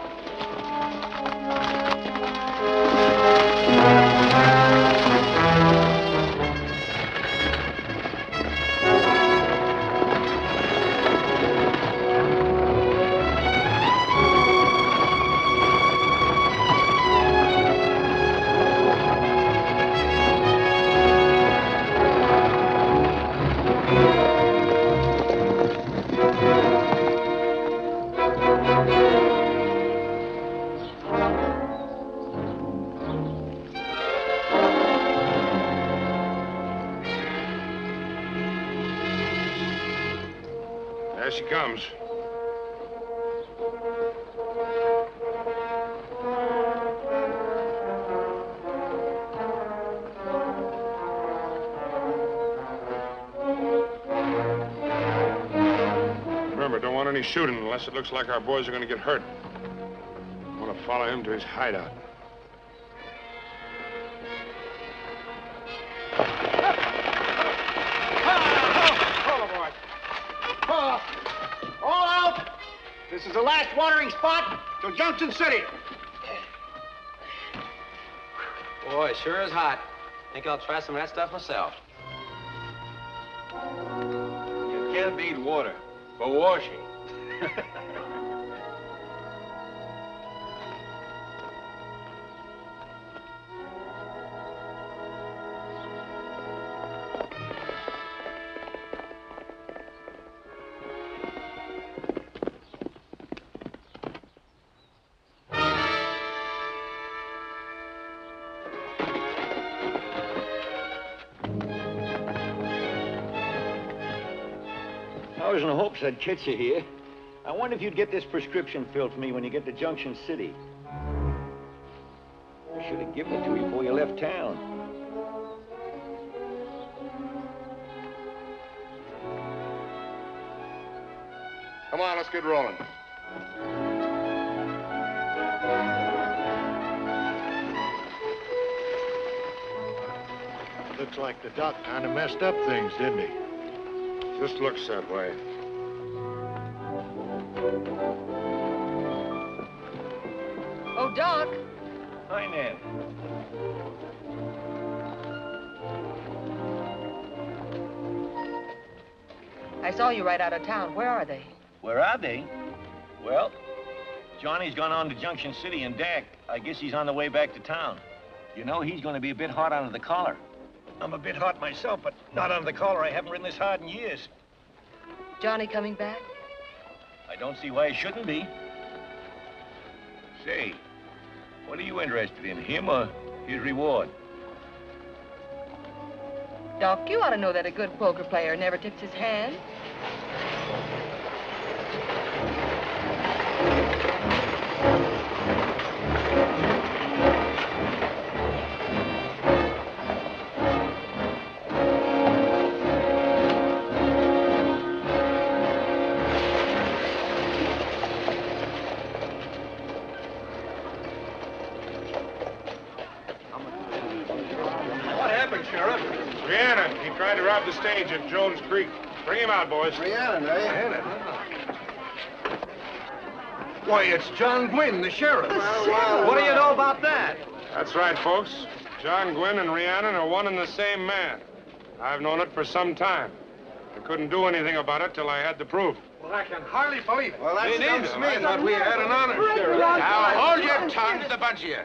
There she comes. any shooting unless it looks like our boys are going to get hurt. I want to follow him to his hideout.
All out! This is the last watering spot till Junction City.
Boy, it sure is hot. Think I'll try some of that stuff myself.
You can't beat water for washing.
I was in hopes I'd catch you here. I wonder if you'd get this prescription filled for me when you get to Junction City. I should have given it to you before you left town.
Come on, let's get rolling.
Looks like the doc kind of messed up things, didn't he?
Just looks that way.
Oh, Doc.
Hi, Nan.
I saw you right out of town. Where are they?
Where are they? Well, Johnny's gone on to Junction City and Dak. I guess he's on the way back to town. You know, he's going to be a bit hot under the collar. I'm a bit hot myself, but not under the collar. I haven't ridden this hard in years.
Johnny coming back?
I don't see why he shouldn't be. Say, what are you interested in, him or his reward?
Doc, you ought to know that a good poker player never tips his hand.
Rhiannon, he tried to rob the stage at Jones Creek. Bring him out, boys.
Rhiannon, eh? Why, it's John Gwynn, the sheriff. What do you know about that?
That's right, folks. John Gwynn and Rhiannon are one and the same man. I've known it for some time. I couldn't do anything about it till I had the proof.
Well, I can hardly believe it. Well,
that's
me. I thought we had an honor, sheriff.
Now, hold your tongues, the bunch of you.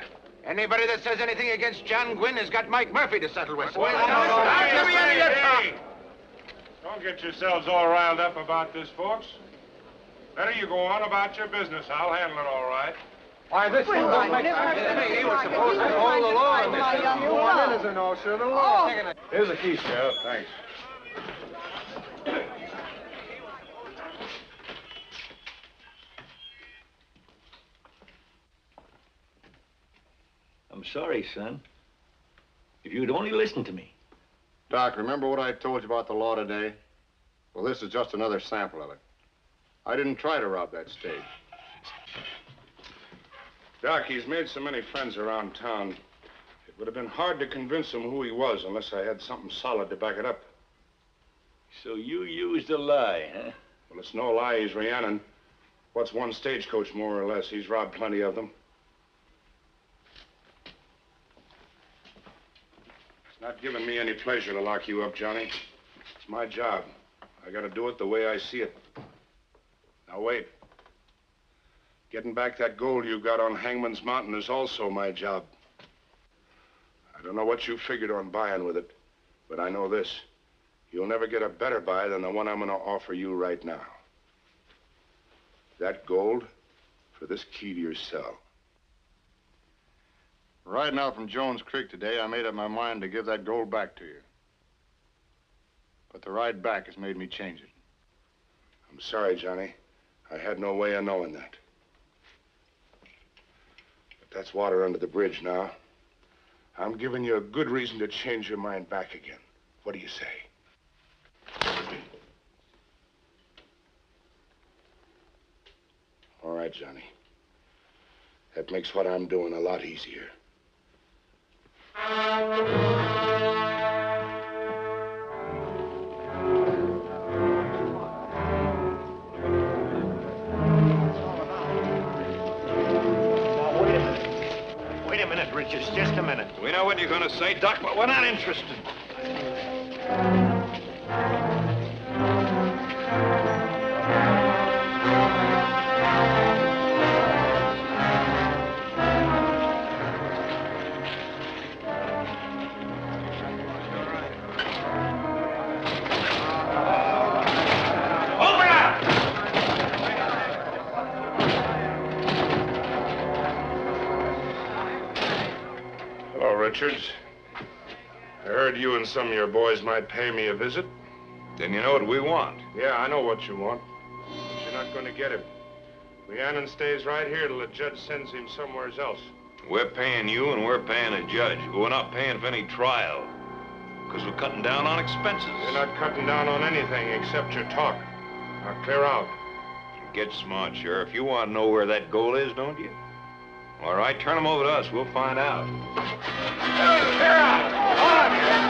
Anybody that says anything against John Gwynn has got Mike Murphy to settle with.
Don't get yourselves all riled up about this, folks. Better you go on about your business. I'll handle it all right.
Why, this
Well,
don't make
never
sense.
mind.
He was supposed to hold the law on this.
You want in as an officer of the law. Here's the key, Sheriff. Thanks.
I'm sorry, son. If you'd only listened to me.
Doc, remember what I told you about the law today? Well, this is just another sample of it. I didn't try to rob that stage.
Doc, he's made so many friends around town. It would have been hard to convince him who he was unless I had something solid to back it up.
So you used a lie, huh?
Well, it's no lie he's Rhiannon. What's one stagecoach, more or less? He's robbed plenty of them. It's not giving me any pleasure to lock you up, Johnny. It's my job. I gotta do it the way I see it. Now, wait. Getting back that gold you got on Hangman's Mountain is also my job. I don't know what you figured on buying with it, but I know this. You'll never get a better buy than the one I'm gonna offer you right now. That gold for this key to your cell.
Riding out from Jones Creek today, I made up my mind to give that gold back to you. But the ride back has made me change it.
I'm sorry, Johnny. I had no way of knowing that. But that's water under the bridge now. I'm giving you a good reason to change your mind back again. What do you say?
right, Johnny. That makes what I'm doing a lot easier.
Wait a minute, Richards, just a minute.
We know what you're going to say, Doc, but we're not interested.
Hello, Richards. I heard you and some of your boys might pay me a visit.
Then you know what we want.
Yeah, I know what you want. But you're not going to get him. Rhiannon stays right here till the judge sends him somewhere else.
We're paying you and we're paying a judge, but we're not paying for any trial. Because we're cutting down on expenses.
You're not cutting down on anything except your talk. Now clear out.
Get smart, Sheriff. You want to know where that gold is, don't you? All right, turn them over to us. We'll find out.
Clear out! On here!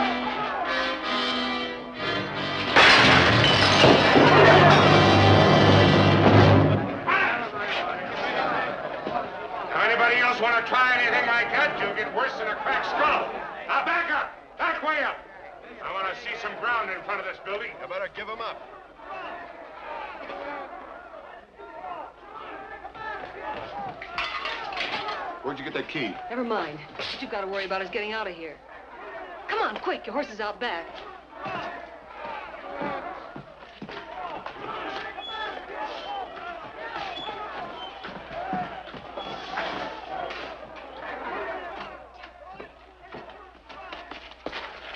Anybody else want to try anything like that, you'll get worse than a cracked skull. Now back up! Back way up! I want to see some ground in front of this building.
You better give him up. Where'd you get that key?
Never mind. What you've got to worry about is getting out of here. Come on, quick. Your horse is out back.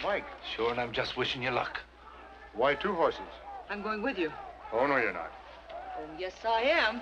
Mike.
Sure, and I'm just wishing you luck.
Why 2 horses?
I'm going with you.
Oh, no, you're not.
Oh, yes, I am.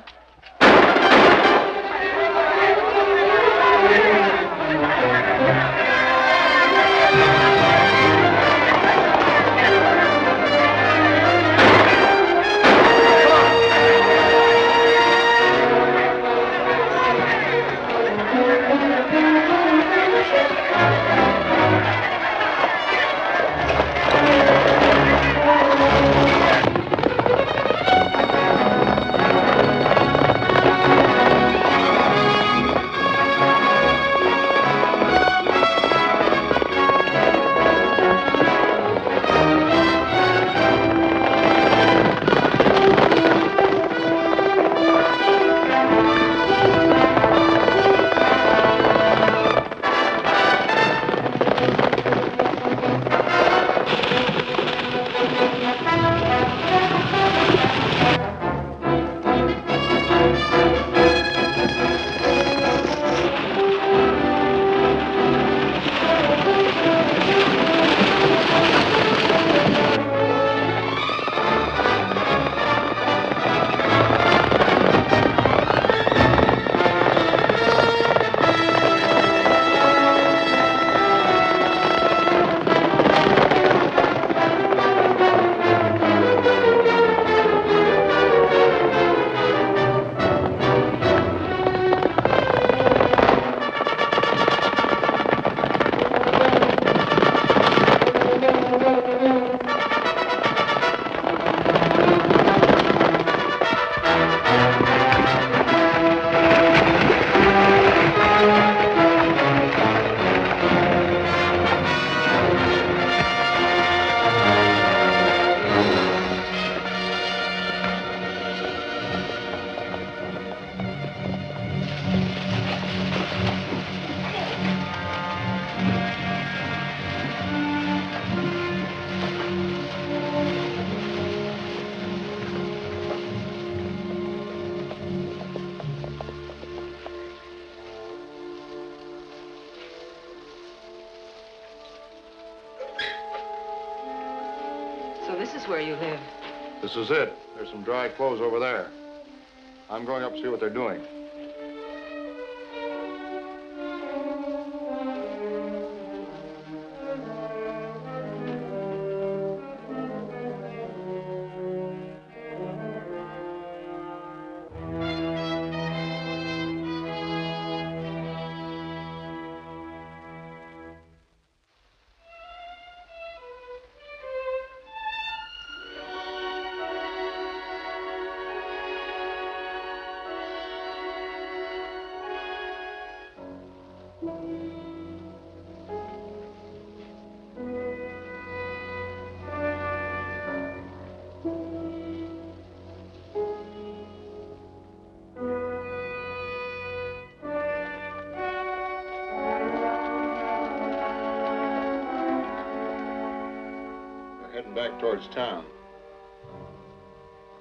So this is where you live.
This is it. There's some dry clothes over there. I'm going up to see what they're doing. back towards town.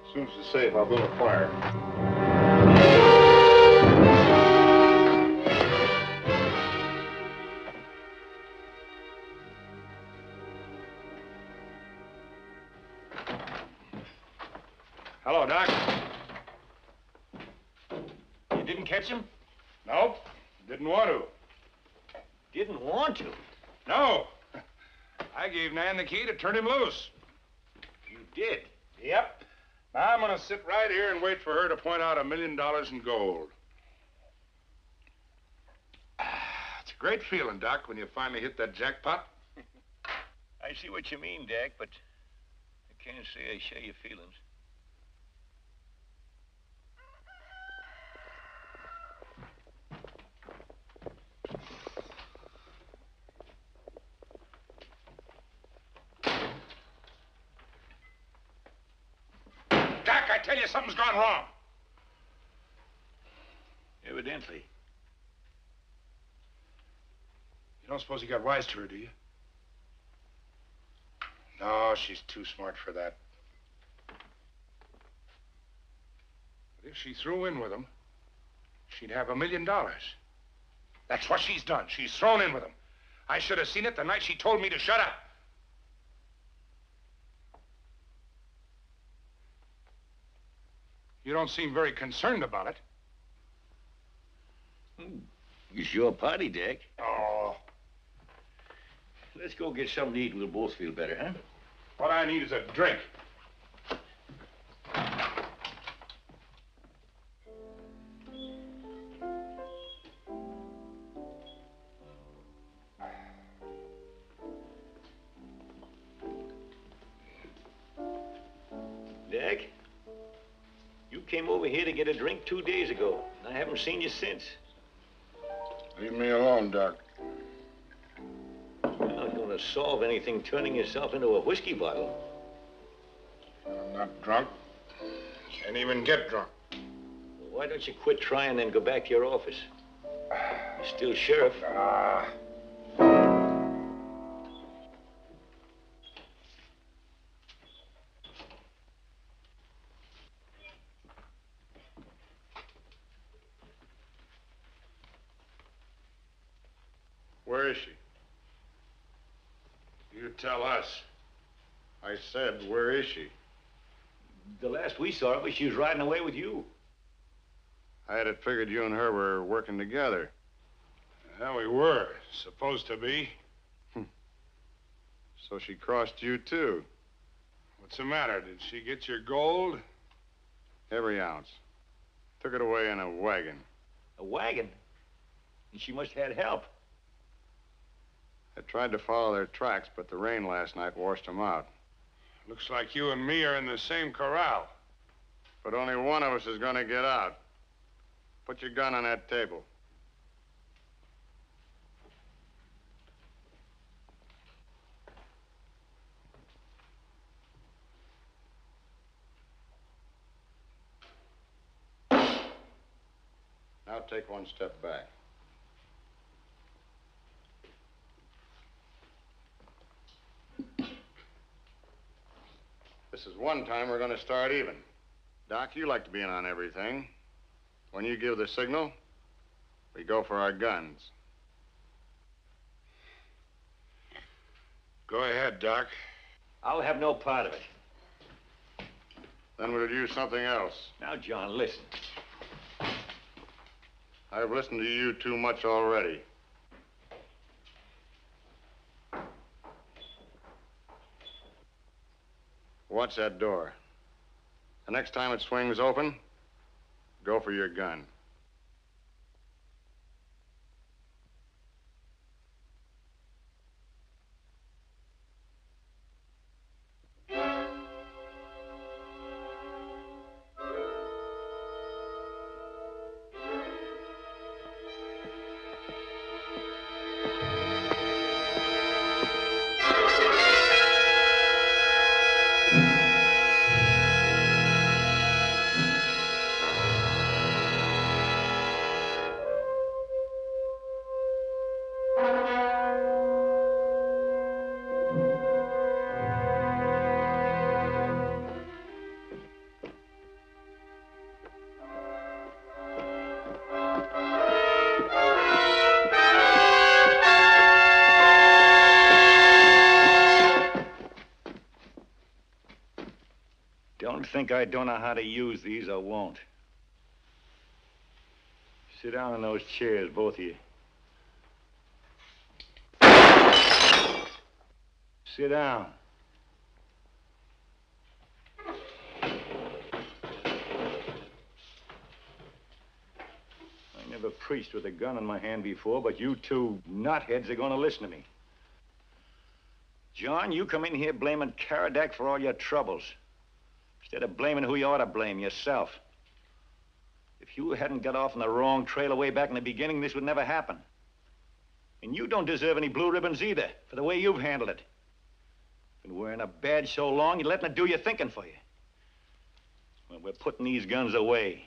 As soon as it's safe, I'll build a fire.
Hello, Doc.
You didn't catch him?
Nope. Didn't want to.
Didn't want to?
No. I gave Nan the key to turn him loose.
You did?
Yep. Now I'm going to sit right here and wait for her to point out $1 million in gold. It's a great feeling, Doc, when you finally hit that jackpot.
I see what you mean, Dak, but I can't say I share your feelings.
Doc, I tell you, something's gone wrong.
Evidently.
You don't suppose he got wise to her, do you? No, she's too smart for that. But if she threw in with him, she'd have $1 million. That's what she's done. She's thrown in with him. I should have seen it the night she told me to shut up. You don't seem very concerned about it.
It's your party, Dak.
Oh.
Let's go get something to eat. We'll both feel better, huh?
What I need is a drink.
Dak, you came over here to get a drink 2 days ago, and I haven't seen you since.
Leave me alone, Doc.
You're not going to solve anything turning yourself into a whiskey bottle.
I'm not drunk. Can't even get drunk.
Well, why don't you quit trying and go back to your office? You're still sheriff.
Where is she? You tell us. I said, where is she?
The last we saw of her, she was riding away with you.
I had it figured you and her were working together.
Yeah, we were. Supposed to be.
So she crossed you, too.
What's the matter? Did she get your gold?
Every ounce. Took it away in a wagon.
A wagon? And she must have had help.
I tried to follow their tracks, but the rain last night washed them out.
Looks like you and me are in the same corral.
But only one of us is going to get out. Put your gun on that table. Now take one step back. This is one time we're going to start even. Doc, you like to be in on everything. When you give the signal, we go for our guns.
Go ahead, Doc.
I'll have no part of it.
Then we'll use something else.
Now, John, listen.
I've listened to you too much already. Watch that door. The next time it swings open, go for your gun.
think I don't know how to use these, I won't. Sit down in those chairs, both of you. Sit down. I never preached with a gun in my hand before, but you two knotheads are going to listen to me. John, you come in here blaming Caradak for all your troubles, instead of blaming who you ought to blame, yourself. If you hadn't got off on the wrong trail way back in the beginning, this would never happen. And you don't deserve any blue ribbons either, for the way you've handled it. Been wearing a badge so long, you're letting it do your thinking for you. Well, we're putting these guns away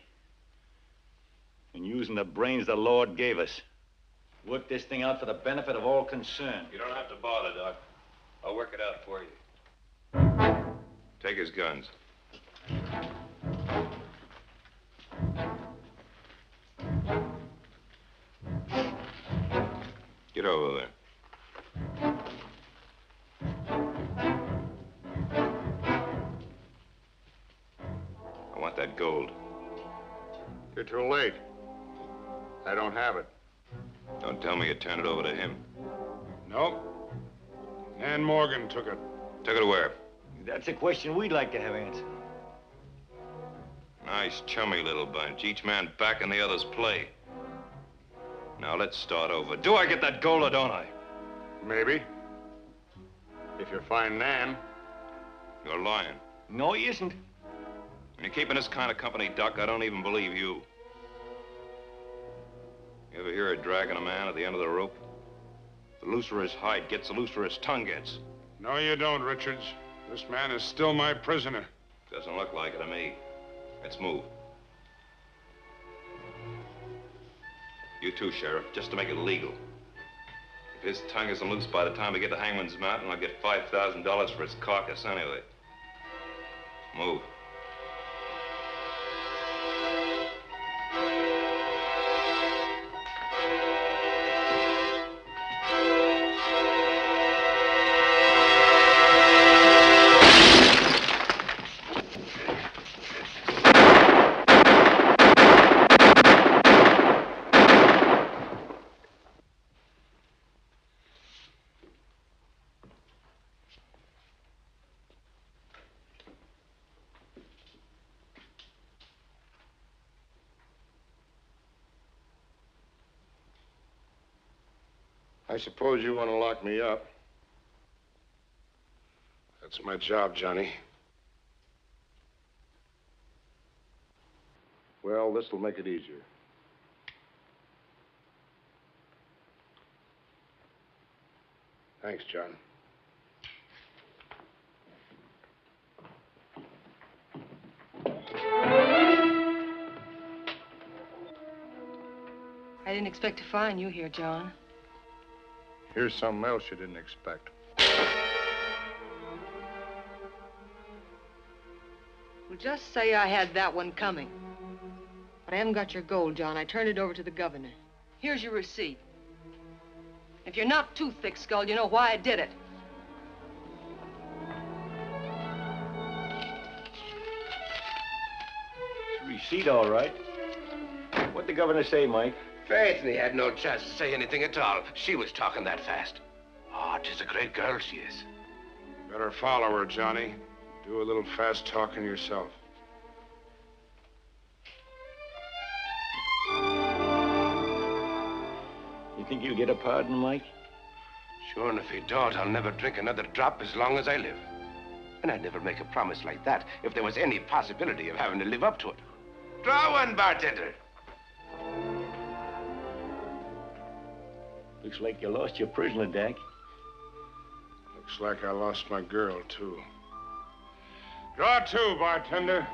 and using the brains the Lord gave us. Work this thing out for the benefit of all concerned.
You don't have to bother, Doc. I'll work it out for you. Take his guns. Get over there. I want that gold.
You're too late. I don't have it.
Don't tell me you turned it over to him.
Nope. Nan Morgan took it.
Took it where?
That's a question we'd like to have answered.
Nice, chummy little bunch. Each man back in the other's play. Now, let's start over. Do I get that gold or don't I?
Maybe. If you find Nan.
You're lying.
No, he isn't.
When you're keeping this kind of company, Doc, I don't even believe you. You ever hear of dragging a man at the end of the rope? The looser his hide gets, the looser his tongue gets.
No, you don't, Richards. This man is still my prisoner.
Doesn't look like it to me. Let's move. You too, Sheriff, just to make it legal. If his tongue isn't loose by the time we get to Hangman's Mountain, I'll get $5,000 for his carcass anyway. Move.
I suppose you want to lock me up. That's my job, Johnny. Well, this will make it easier. Thanks, John.
I didn't expect to find you here, John.
Here's something else you didn't expect.
Well, just say I had that one coming. But I haven't got your gold, John. I turned it over to the governor. Here's your receipt. If you're not too thick-skulled, you know why I did it.
It's a receipt, all right. What'd the governor say, Mike?
Faith, and he had no chance to say anything at all. She was talking that fast. Oh, 'tis a great girl she is.
Better follow her, Johnny. Do a little fast talking yourself.
You think you'll get a pardon, Mike?
Sure, and if he don't, I'll never drink another drop as long as I live. And I'd never make a promise like that if there was any possibility of having to live up to it. Draw one, bartender.
Looks like you lost your prisoner, Dak.
Looks like I lost my girl, too. Draw two, bartender.